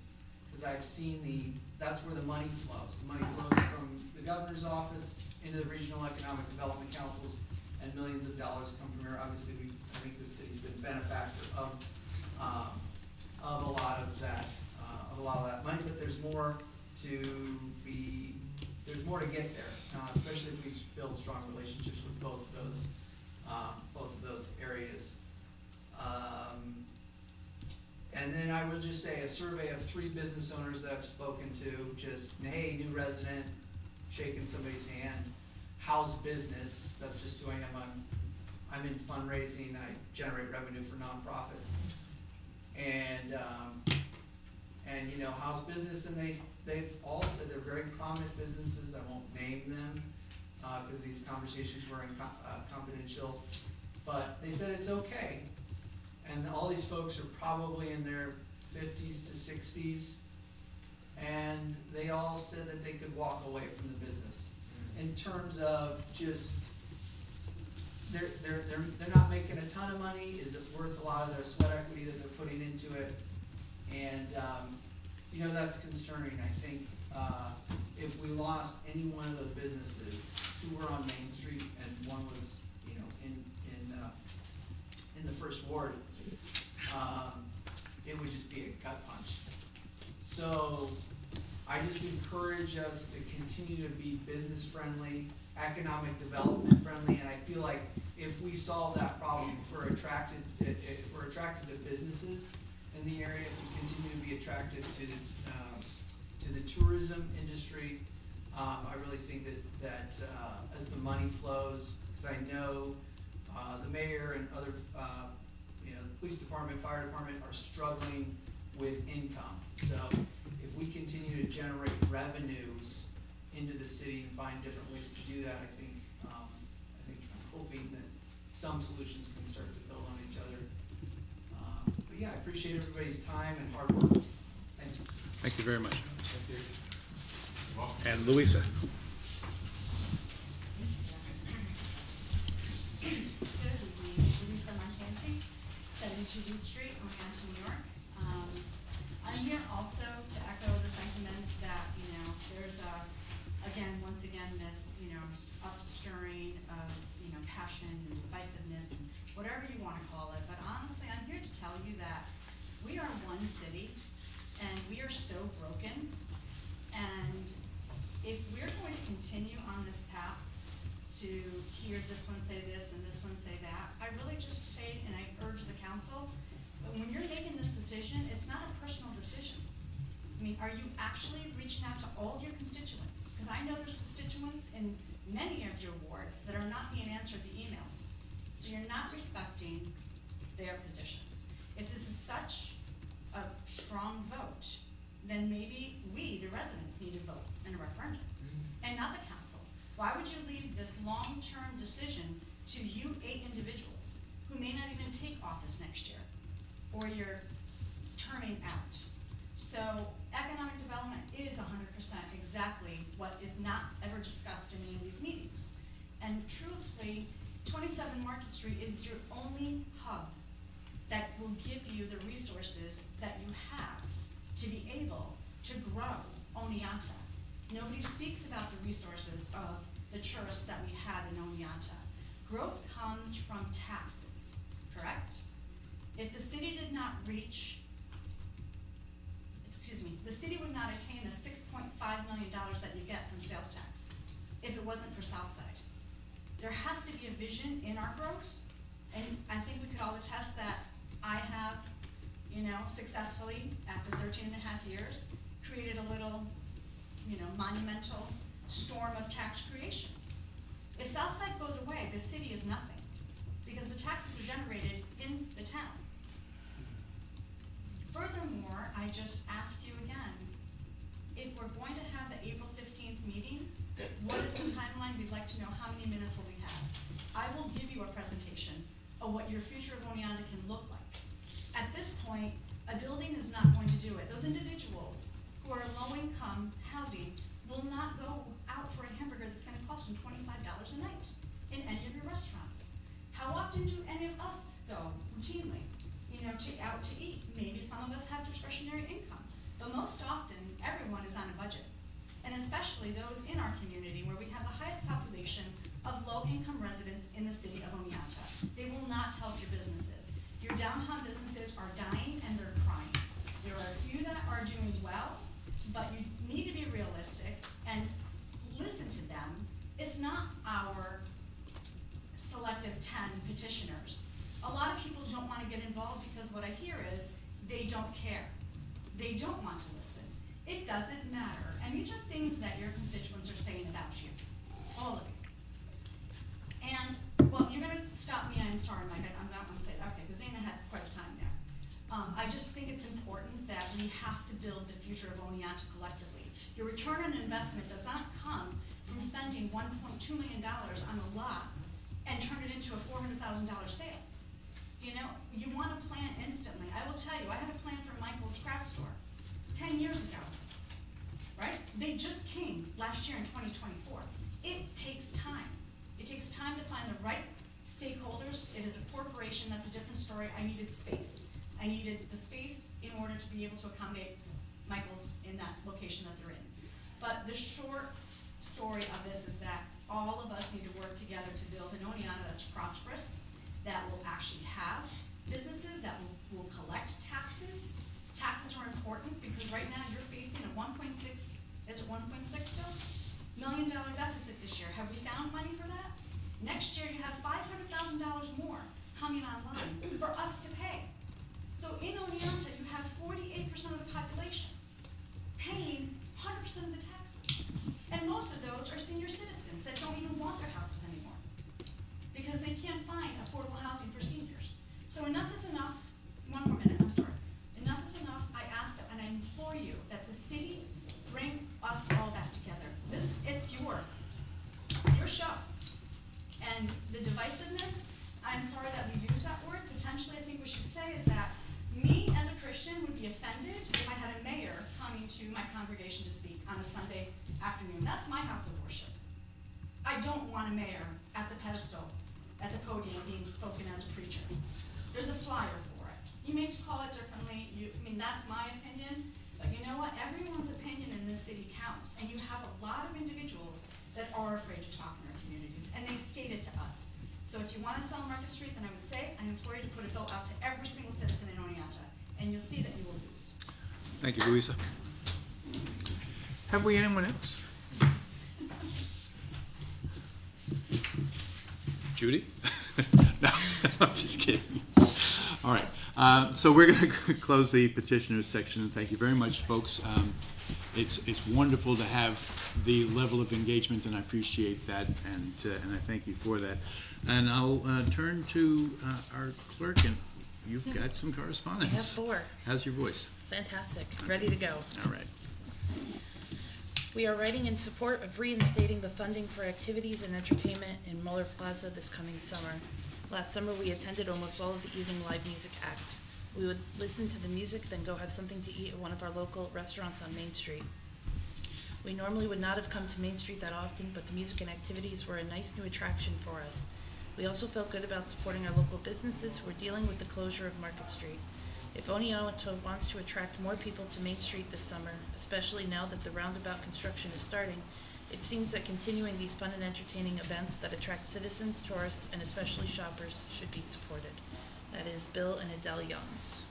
because I've seen that's where the money flows. The money flows from the governor's office into the regional economic development councils, and millions of dollars come from here. Obviously, I think the city's been a benefactor of a lot of that of a lot of that money, but there's more to get there, especially if we build strong relationships with both of those areas. And then I would just say a survey of 3 business owners that I've spoken to, just, hey, new resident, shaking somebody's hand, how's business? That's just who I am. I'm in fundraising, I generate revenue for nonprofits. And you know, how's business? And they've all said they're very prominent businesses. I won't name them, because these conversations were confidential, but they said it's okay. And all these folks are probably in their 50s to 60s, and they all said that they could walk away from the business. In terms of just, they're not making a ton of money. Is it worth a lot of their sweat equity that they're putting into it? And you know, that's concerning. I think if we lost any one of those businesses, 2 were on Main Street and 1 was, you know, in the first ward, it would just be a gut punch. So I just encourage us to continue to be business friendly, economic development friendly, and I feel like if we solve that problem, if we're attracted to businesses in the area, if we continue to be attracted to the tourism industry, I really think that as the money flows, because I know the mayor and other police department, fire department are struggling with income. So if we continue to generate revenues into the city and find different ways to do that, I'm hoping that some solutions can start to build on each other. But yeah, I appreciate everybody's time and hard work. Thank you. Thank you very much. And Louisa. Good evening, Lisa Montanti, 72 Beach Street, Oneonta, New York. I'm here also to echo the sentiments that, you know, there's once again, this, you know, upstirring of, you know, passion and divisiveness and whatever you want to call it. But honestly, I'm here to tell you that we are one city and we are so broken. And if we're going to continue on this path to hear this one say this and this one say that, I really just say, and I urge the council, but when you're making this decision, it's not a personal decision. I mean, are you actually reaching out to all your constituents? Because I know there's constituents in many of your wards that are not being answered the emails. So you're not respecting their positions. If this is such a strong vote, then maybe we, the residents, need to vote in a referendum, and not the council. Why would you leave this long-term decision to you 8 individuals who may not even take office next year, or you're turning out? So economic development is 100% exactly what is not ever discussed in any of these meetings. And truthfully, 27 Market Street is your only hub that will give you the resources that you have to be able to grow Oneonta. Nobody speaks about the resources of the tourists that we have in Oneonta. Growth comes from taxes, correct? If the city did not reach, the city would not attain the $6.5 million that you get from sales tax if it wasn't for Southside. There has to be a vision in our growth, and I think we could all attest that I have, you know, successfully, after 13 and a half years, created a little, you know, monumental storm of tax creation. If Southside goes away, the city is nothing, because the taxes are generated in the town. Furthermore, I just ask you again, if we're going to have the April 15th meeting, what is the timeline? We'd like to know how many minutes will we have. I will give you a presentation of what your future of Oneonta can look like. At this point, a building is not going to do it. Those individuals who are low-income housing will not go out for a hamburger that's going to cost them $25 a night in any of your restaurants. How often do any of us go routinely, you know, out to eat? Maybe some of us have discretionary income, but most often everyone is on a budget, and especially those in our community where we have the highest population of low-income residents in the city of Oneonta. They will not help your businesses. Your downtown businesses are dying and they're crying. There are a few that are doing well, but you need to be realistic and listen to them. It's not our selective 10 petitioners. A lot of people don't want to get involved because what I hear is they don't care. They don't want to listen. It doesn't matter. And these are things that your constituents are saying about you, all of you. And, well, you're going to stop me. I'm sorry, Mike. I'm not going to say that. Okay, because Anna had quite a time there. I just think it's important that we have to build the future of Oneonta collectively. Your return on investment does not come from spending $1.2 million on a lot and turn it into a $400,000 sale. You know, you want a plan instantly. I will tell you, I had a plan for Michael's craft store 10 years ago, right? They just came last year in 2024. It takes time. It takes time to find the right stakeholders. It is a corporation, that's a different story. I needed space. I needed the space in order to be able to accommodate Michael's in that location that they're in. But the short story of this is that all of us need to work together to build an Oneonta that's prosperous, that will actually have businesses, that will collect taxes. Taxes are important because right now you're facing a 1.6, is it 1.6 still? $1 million deficit this year. Have we found money for that? Next year you have $500,000 more coming online for us to pay. So in Oneonta, you have 48% of the population paying 100% of the taxes. And most of those are senior citizens that don't even want their houses anymore because they can't find affordable housing for seniors. So enough is enough. One more minute, I'm sorry. Enough is enough. I ask that, and I implore you that the city bring us all back together. It's your show. And the divisiveness, I'm sorry that we use that word. Potentially, I think we should say is that me as a Christian would be offended if I had a mayor coming to my congregation to speak on a Sunday afternoon. That's my house of worship. I don't want a mayor at the pedestal, at the podium, being spoken as a preacher. There's a flyer for it. You may call it differently. That's my opinion. But you know what? Everyone's opinion in this city counts. And you have a lot of individuals that are afraid to talk in our communities. And they state it to us. So if you want to sell Market Street, then I would say, I implore you to put a bill out to every single citizen in Oneonta. And you'll see that you will lose. Thank you, Louisa. Have we anyone else? Judy? No, I'm just kidding. All right, so we're going to close the petitioners section. Thank you very much, folks. It's wonderful to have the level of engagement, and I appreciate that, and I thank you for that. And I'll turn to our clerk, and you've got some correspondence. I have 4. How's your voice? Fantastic. Ready to go. All right. We are writing in support of reinstating the funding for activities and entertainment in Muller Plaza this coming summer. Last summer, we attended almost all of the evening live music acts. We would listen to the music, then go have something to eat at one of our local restaurants on Main Street. We normally would not have come to Main Street that often, but the music and activities were a nice new attraction for us. We also felt good about supporting our local businesses who were dealing with the closure of Market Street. If Oneonta wants to attract more people to Main Street this summer, especially now that the roundabout construction is starting, it seems that continuing these fun and entertaining events that attract citizens, tourists, and especially shoppers should be supported. That is Bill and Adele Youngs.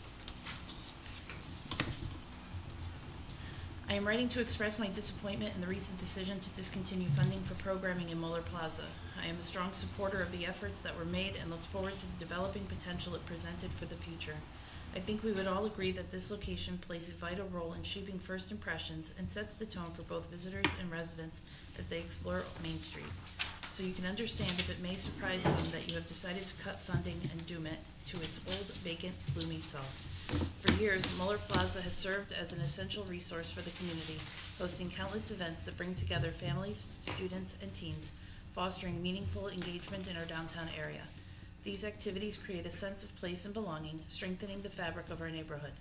I am writing to express my disappointment in the recent decision to discontinue funding for programming in Muller Plaza. I am a strong supporter of the efforts that were made and look forward to the developing potential it presented for the future. I think we would all agree that this location plays a vital role in shaping first impressions and sets the tone for both visitors and residents as they explore Main Street. So you can understand if it may surprise some that you have decided to cut funding and doom it to its old, vacant, gloomy self. For years, Muller Plaza has served as an essential resource for the community, hosting countless events that bring together families, students, and teens, fostering meaningful engagement in our downtown area. These activities create a sense of place and belonging, strengthening the fabric of our neighborhood.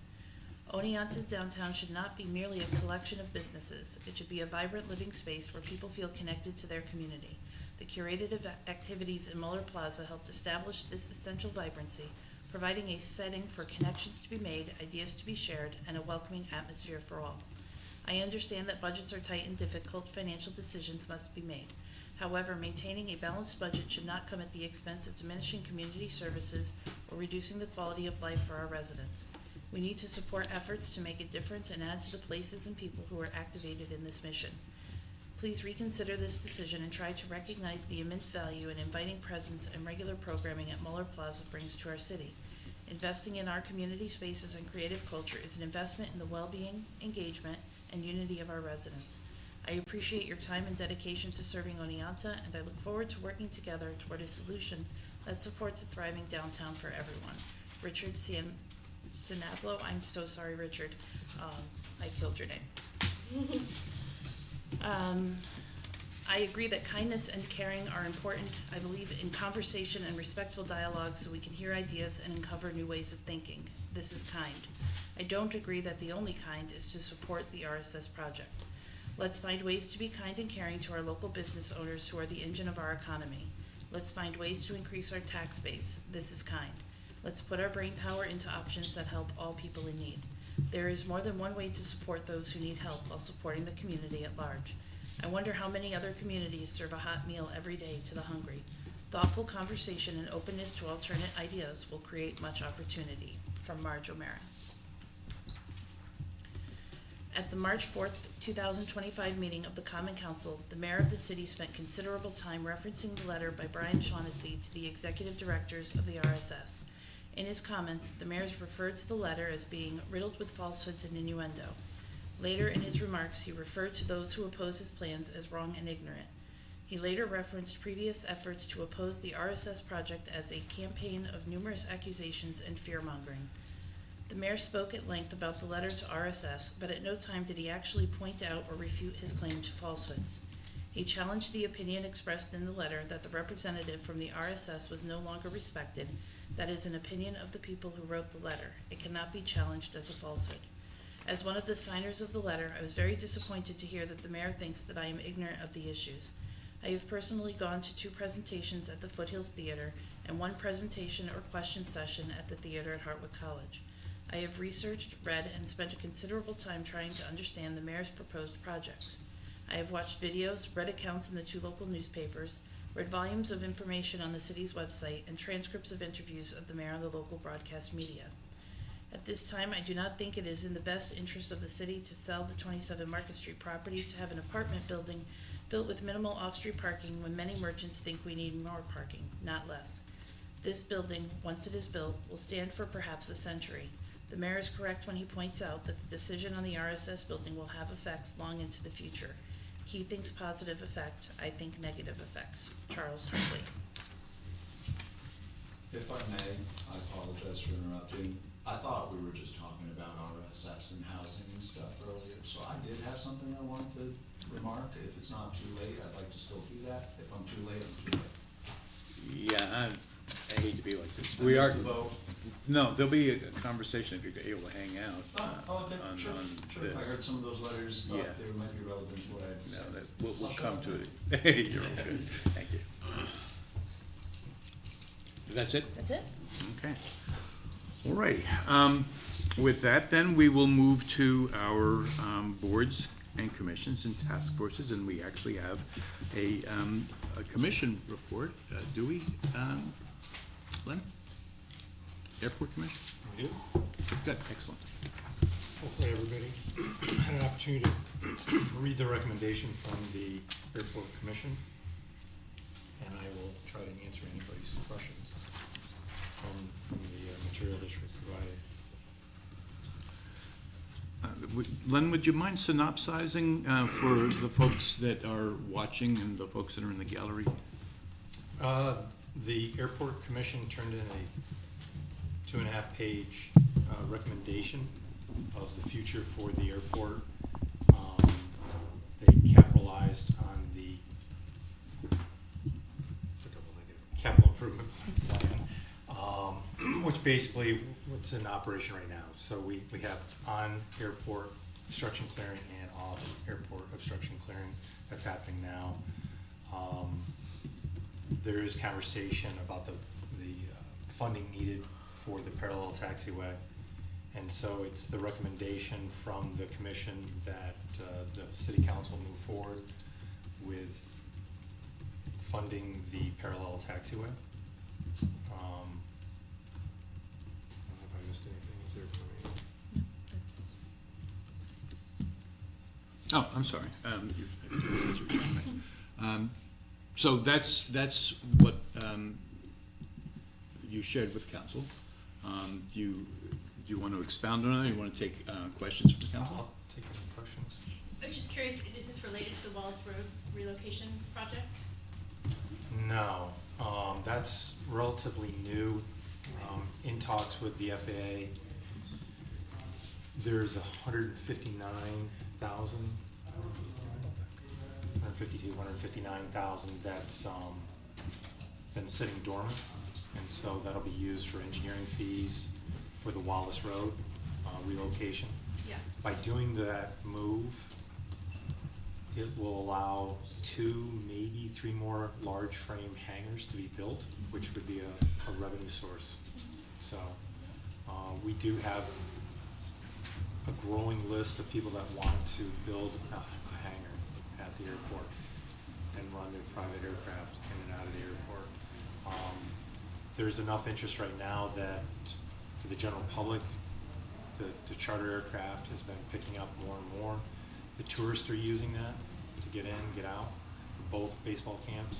Oneonta's downtown should not be merely a collection of businesses. It should be a vibrant living space where people feel connected to their community. The curated activities in Muller Plaza helped establish this essential vibrancy, providing a setting for connections to be made, ideas to be shared, and a welcoming atmosphere for all. I understand that budgets are tight and difficult financial decisions must be made. However, maintaining a balanced budget should not come at the expense of diminishing community services or reducing the quality of life for our residents. We need to support efforts to make a difference and add to the places and people who are activated in this mission. Please reconsider this decision and try to recognize the immense value an inviting presence and regular programming at Muller Plaza brings to our city. Investing in our community spaces and creative culture is an investment in the well-being, engagement, and unity of our residents. I appreciate your time and dedication to serving Oneonta, and I look forward to working together toward a solution that supports a thriving downtown for everyone. Richard Sinablo, I'm so sorry, Richard. I killed your name. I agree that kindness and caring are important. I believe in conversation and respectful dialogue so we can hear ideas and uncover new ways of thinking. This is kind. I don't agree that the only kind is to support the RSS project. Let's find ways to be kind and caring to our local business owners who are the engine of our economy. Let's find ways to increase our tax base. This is kind. Let's put our brain power into options that help all people in need. There is more than one way to support those who need help while supporting the community at large. I wonder how many other communities serve a hot meal every day to the hungry. Thoughtful conversation and openness to alternate ideas will create much opportunity. From Marge O'Mara. At the March 4th, 2025 meeting of the Common Council, the mayor of the city spent considerable time referencing the letter by Brian Shaughnessy to the executive directors of the RSS. In his comments, the mayor referred to the letter as being riddled with falsehoods and innuendo. Later in his remarks, he referred to those who oppose his plans as wrong and ignorant. He later referenced previous efforts to oppose the RSS project as a campaign of numerous accusations and fear-mongering. The mayor spoke at length about the letter to RSS, but at no time did he actually point out or refute his claim to falsehoods. He challenged the opinion expressed in the letter that the representative from the RSS was no longer respected. That is an opinion of the people who wrote the letter. It cannot be challenged as a falsehood. As one of the signers of the letter, I was very disappointed to hear that the mayor thinks that I am ignorant of the issues. I have personally gone to 2 presentations at the Foothills Theater and 1 presentation or question session at the theater at Hartwick College. I have researched, read, and spent a considerable time trying to understand the mayor's proposed projects. I have watched videos, read accounts in the 2 local newspapers, read volumes of information on the city's website, and transcripts of interviews of the mayor on the local broadcast media. At this time, I do not think it is in the best interest of the city to sell the 27 Market Street property to have an apartment building built with minimal off-street parking when many merchants think we need more parking, not less. This building, once it is built, will stand for perhaps a century. The mayor is correct when he points out that the decision on the RSS building will have effects long into the future. He thinks positive effect, I think negative effects. Charles Hartley. If I may, I apologize for interrupting. I thought we were just talking about RSS and housing and stuff earlier, so I did have something I wanted to remark. If it's not too late, I'd like to still do that. If I'm too late, I'm too late. Yeah, I hate to be like this. I We are. missed the vote. No, there'll be a conversation if you're able to hang out. Okay, on sure. this. I heard some of those letters, thought Yeah. they might be relevant to what I had to say. No, that, we'll I'll come shut to up it. You're all good. Thank you. That's it? That's it. Okay. All right. With that, then, we will move to our boards and commissions and task forces, and we actually have a commission report. Do we, Len? Airport Commission? We do. Good, excellent. Hopefully everybody had an opportunity to read the recommendation from the Airport Commission, and I will try to answer anybody's questions from the material that was provided. Len, would you mind synopsizing for the folks that are watching and the folks that are in the gallery? The Airport Commission turned in a 2.5-page recommendation of the future for the airport. They capitalized on the capital improvement plan, which basically what's in operation right now. So we have on airport obstruction clearing and off airport obstruction clearing that's happening now. There is conversation about the funding needed for the parallel taxiway, and so it's the recommendation from the commission that the city council move forward with funding the parallel taxiway. I don't know if I missed anything. Is there for me? Oh, I'm sorry. So that's what you shared with council. Do you want to expound on it? You want to take questions from the council? I'll take any questions. I'm just curious, is this related to the Wallace Road relocation project? No, that's relatively new. In talks with the FAA, there's 159,000 that's been sitting dormant, and so that'll be used for engineering fees for the Wallace Road relocation. Yeah. By doing that move, it will allow 2, maybe 3 more large frame hangars to be built, which would be a revenue source. So we do have a growing list of people that want to build a hangar at the airport and run their private aircraft in and out of the airport. There's enough interest right now that for the general public, the charter aircraft has been picking up more and more. The tourists are using that to get in, get out, for both baseball camps.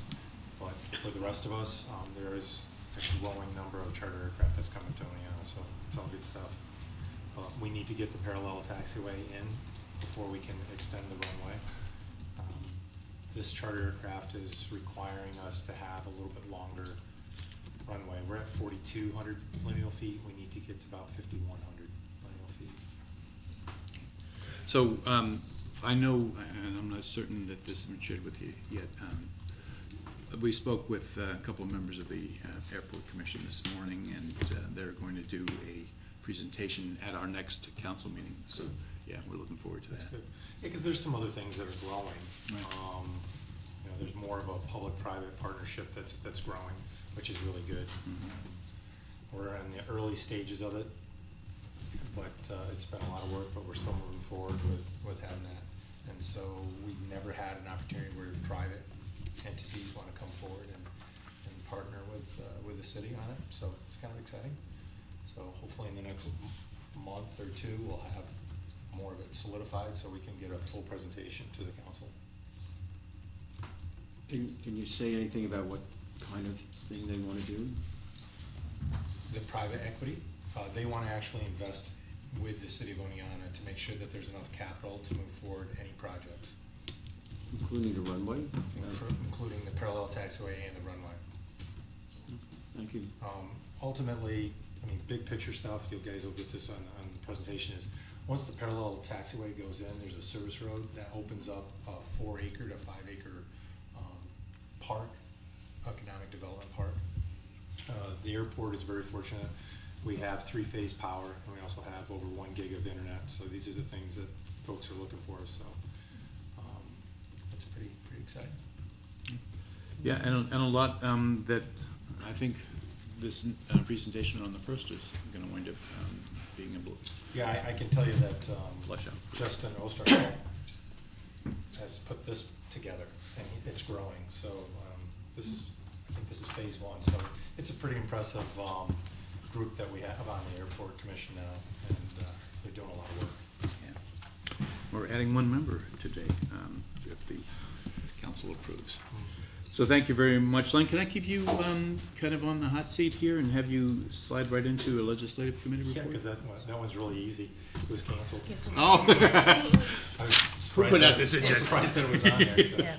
But for the rest of us, there is a growing number of charter aircraft that's coming to Oneonta, so it's all good stuff. We need to get the parallel taxiway in before we can extend the runway. This charter aircraft is requiring us to have a little bit longer runway. We're at 4,200 lineal feet. We need to get to about 5,100 lineal feet. So I know, and I'm not certain that this has been shared with you yet, we spoke with a couple of members of the Airport Commission this morning, and they're going to do a presentation at our next council meeting. So yeah, we're looking forward to that. That's good. Yeah, because there's some other things that are growing. Right. You know, there's more of a public-private partnership that's growing, which is really good. We're in the early stages of it, but it's been a lot of work, but we're still moving forward with having that. And so we've never had an opportunity where private entities want to come forward and partner with the city on it. So it's kind of exciting. So hopefully in the next month or two, we'll have more of it solidified so we can get a full presentation to the council. Can you say anything about what kind of thing they want to do? The private equity, they want to actually invest with the city of Oneonta to make sure that there's enough capital to move forward any projects. Including the runway? Including the parallel taxiway and the runway. Thank you. Ultimately, I mean, big picture stuff, you guys will get this on the presentation, is once the parallel taxiway goes in, there's a service road that opens up a 4-acre to 5-acre park, economic development park. The airport is very fortunate. We have 3-phase power, and we also have over 1 gig of internet. So these are the things that folks are looking for. So it's pretty exciting. Yeah, and a lot that I think this presentation on the first is going to wind up being able to. Yeah, I can tell you that flush out. Justin Osterhall has put this together, and it's growing. So I think this is phase 1. So it's a pretty impressive group that we have on the Airport Commission now, and they're doing a lot of work. Yeah. We're adding 1 member today, if the council approves. So thank you very much. Len, can I keep you kind of on the hot seat here and have you slide right into a legislative committee report? Yeah, because that one's really easy. It was canceled. Oh. I was Who put out this agenda? surprised that it was on there.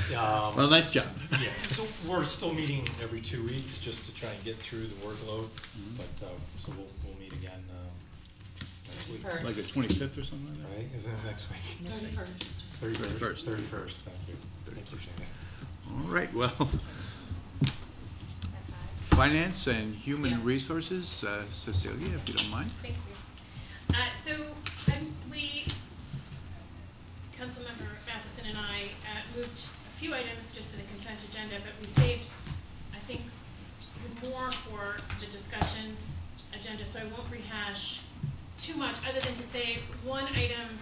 So. Well, nice job. Yeah, so we're still meeting every 2 weeks just to try and get through the workload. But so we'll meet again next week. Like the 25th or something like that? Right? Isn't it next week? 31st. 31st. Thank you. Thank you, Shana. All right, well, Finance and Human Resources, Cecilia, if you don't mind. Thank you. So Councilmember Matheson and I moved a few items just to the consent agenda, but we saved, I think, more for the discussion agenda, so I won't rehash too much other than to say one item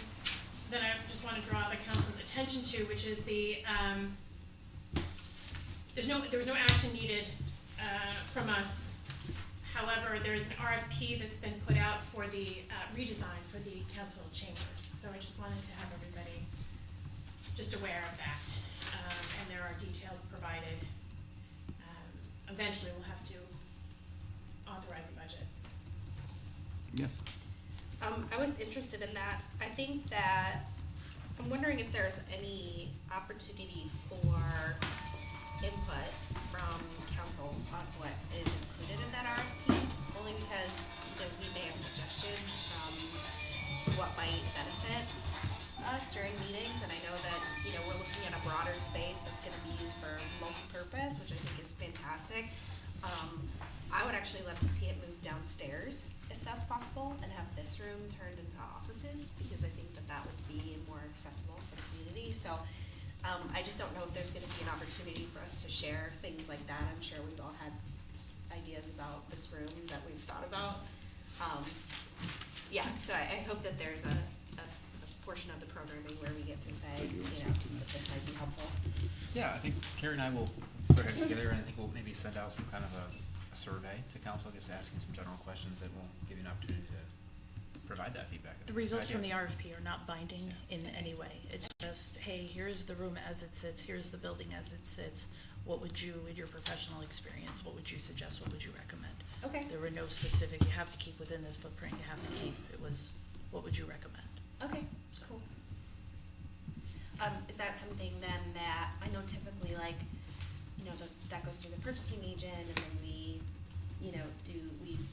that I just want to draw the council's attention to, which is the there was no action needed from us However, there's an RFP that's been put out for the redesign for the council chambers. So I just wanted to have everybody just aware of that. And there are details provided. Eventually, we'll have to authorize a budget. Yes. I was interested in that. I think that, I'm wondering if there's any opportunity for input from council on what is included in that RFP, only because, we may have suggestions from what might benefit us during meetings, and I know that, we're looking at a broader space that's gonna be used for multi-purpose, which I think is fantastic. I would actually love to see it move downstairs, if that's possible, and have this room turned into offices, because I think that that would be more accessible for the community. So I just don't know if there's gonna be an opportunity for us to share things like that. I'm sure we've all had ideas about this room that we've thought about. Yeah, so I hope that there's a portion of the programming where we get to say, that this might be helpful. Yeah, I think Carrie and I will put our heads together, and I think we'll maybe send out some kind of a survey to council, just asking some general questions that will give you an opportunity to provide that feedback. The results from the RFP are not binding in any way. It's just, hey, here's the room as it sits, here's the building as it sits. What would you, in your professional experience, what would you suggest, what would you recommend? Okay. There were no specific, you have to keep within this footprint, you have to keep, it was, what would you recommend? Okay, cool. Is that something then that, I know typically that goes through the purchasing agent and then we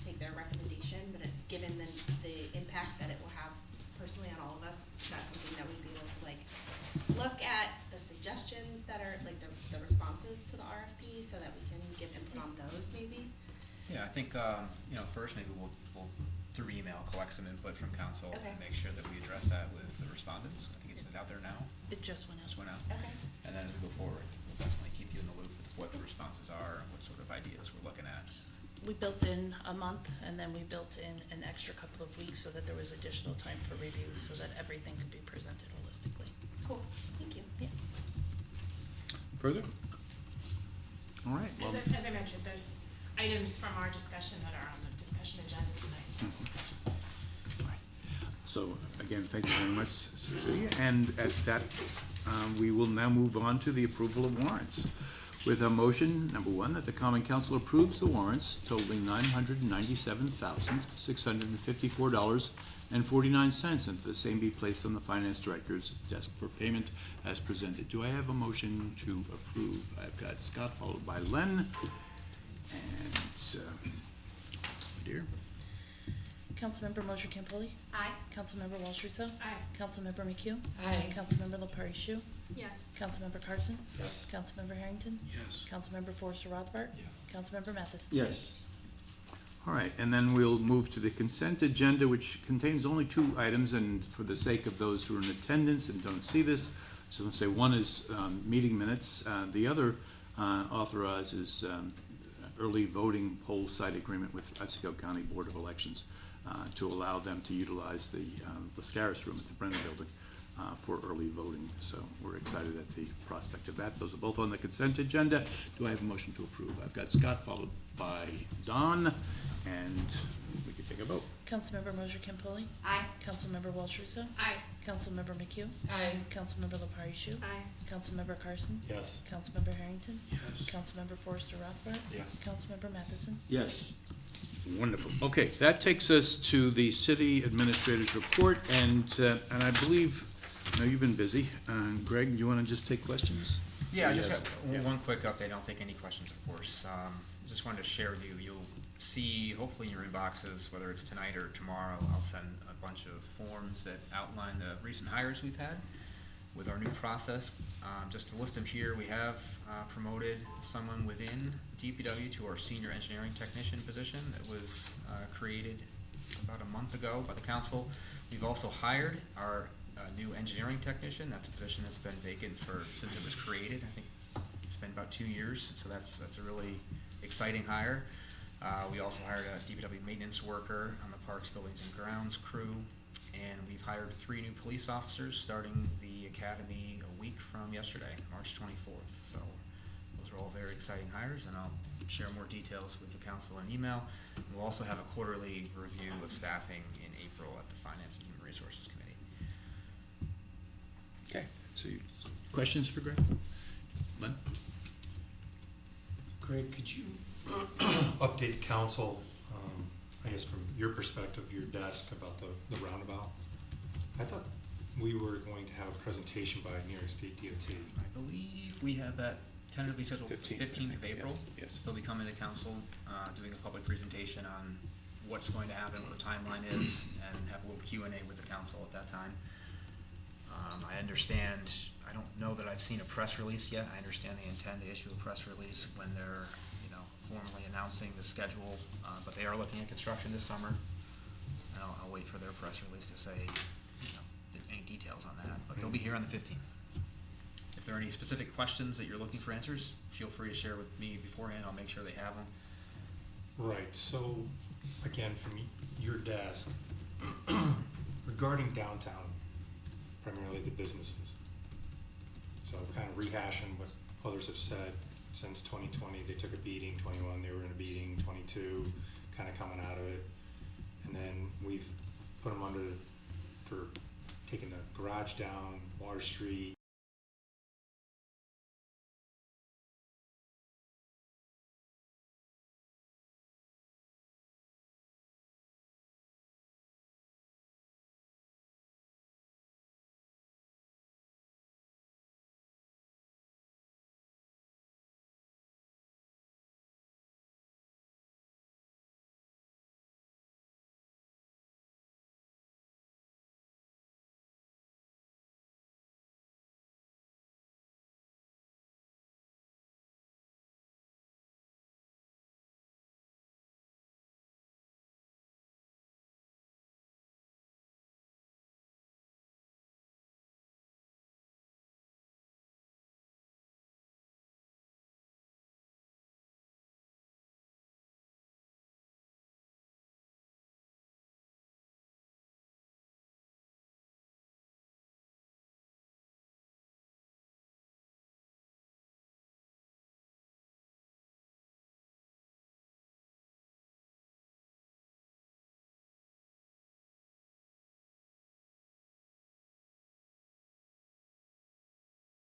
take their recommendation, but given the impact that it will have personally on all of us, is that something that we'd be able to look at the suggestions that are the responses to the RFP so that we can give input on those maybe? Yeah, I think, first maybe we'll through email collect some input from council and make sure that we address that with the respondents. I think it's out there now. It just went out. Okay. And then as we go forward, we'll definitely keep you in the loop with what the responses are and what sort of ideas we're looking at. We built in a month and then we built in an extra couple of weeks so that there was additional time for review so that everything could be presented holistically. Cool, thank you. Yeah. Further? All right. Well, As I mentioned, there's items from our discussion that are on the discussion agenda tonight. So again, thank you very much, Cecilia. And at that, we will now move on to the approval of warrants. With a motion, number one, that the common council approves the warrants totaling $997,654.49, and that the same be placed on the finance director's desk for payment as presented. Do I have a motion to approve? I've got Scott followed by Len. And dear. Councilmember Mosher Campoli? Aye. Councilmember Walsh Russo? Aye. Councilmember McHugh? Aye. Councilmember LaPari Shu? Yes. Councilmember Carson? Yes. Councilmember Harrington? Yes. Councilmember Forrester Rothbart? Yes. Councilmember Mathis? Yes. All right, and then we'll move to the consent agenda, which contains only two items, and for the sake of those who are in attendance and don't see this, so let's say one is meeting minutes, the other authorizes early voting poll site agreement with Otsego County Board of Elections to allow them to utilize the Lascaris room at the Brennan Building for early voting. So we're excited at the prospect of that. Those are both on the consent agenda. Do I have a motion to approve? I've got Scott followed by Don, and we can take a vote. Councilmember Mosher Campoli? Aye. Councilmember Walsh Russo? Aye. Councilmember McHugh? Aye. Councilmember LaPari Shu? Aye. Councilmember Carson? Yes. Councilmember Harrington? Yes. Councilmember Forrester Rothbart? Yes. Councilmember Matheson? Yes. Wonderful. Okay, that takes us to the city administrator's report, and I believe, I know you've been busy. Greg, do you want to just take questions? Yeah, I just Yes. have one quick update. I'll take any questions, of course. Just wanted to share with you, you'll see, hopefully in your inboxes, whether it's tonight or tomorrow, I'll send a bunch of forms that outline the recent hires we've had with our new process. Just to list them here, we have promoted someone within DPW to our senior engineering technician position that was created about a month ago by the council. We've also hired our new engineering technician. That's a position that's been vacant since it was created. I think it's been about 2 years, so that's a really exciting hire. We also hired a DPW maintenance worker on the Parks, Buildings, and Grounds crew, and we've hired 3 new police officers starting the academy a week from yesterday, March 24th. So those are all very exciting hires, and I'll share more details with the council in email. We'll also have a quarterly review of staffing in April at the Finance and Human Resources Committee. Okay, so questions for Greg? Len? Greg, could you update council, I guess from your perspective, your desk, about the roundabout? I thought we were going to have a presentation by New York State DOT. I believe we have that tentatively scheduled 15th of April. Yes. They'll be coming to council, doing a public presentation on what's going to happen, what the timeline is, and have a little Q&A with the council at that time. I understand, I don't know that I've seen a press release yet. I understand they intend to issue a press release when they're, formally announcing the schedule, but they are looking at construction this summer. And I'll wait for their press release to say, any details on that, but they'll be here on the 15th. If there are any specific questions that you're looking for answers, feel free to share with me beforehand. I'll make sure they have them. Right, so again, from your desk, regarding downtown, primarily the businesses. So kind of rehashing what others have said. Since 2020, they took a beating. 21, they were in a beating. 22, kind of coming out of it. And then we've put them under for taking the garage down, Water Street,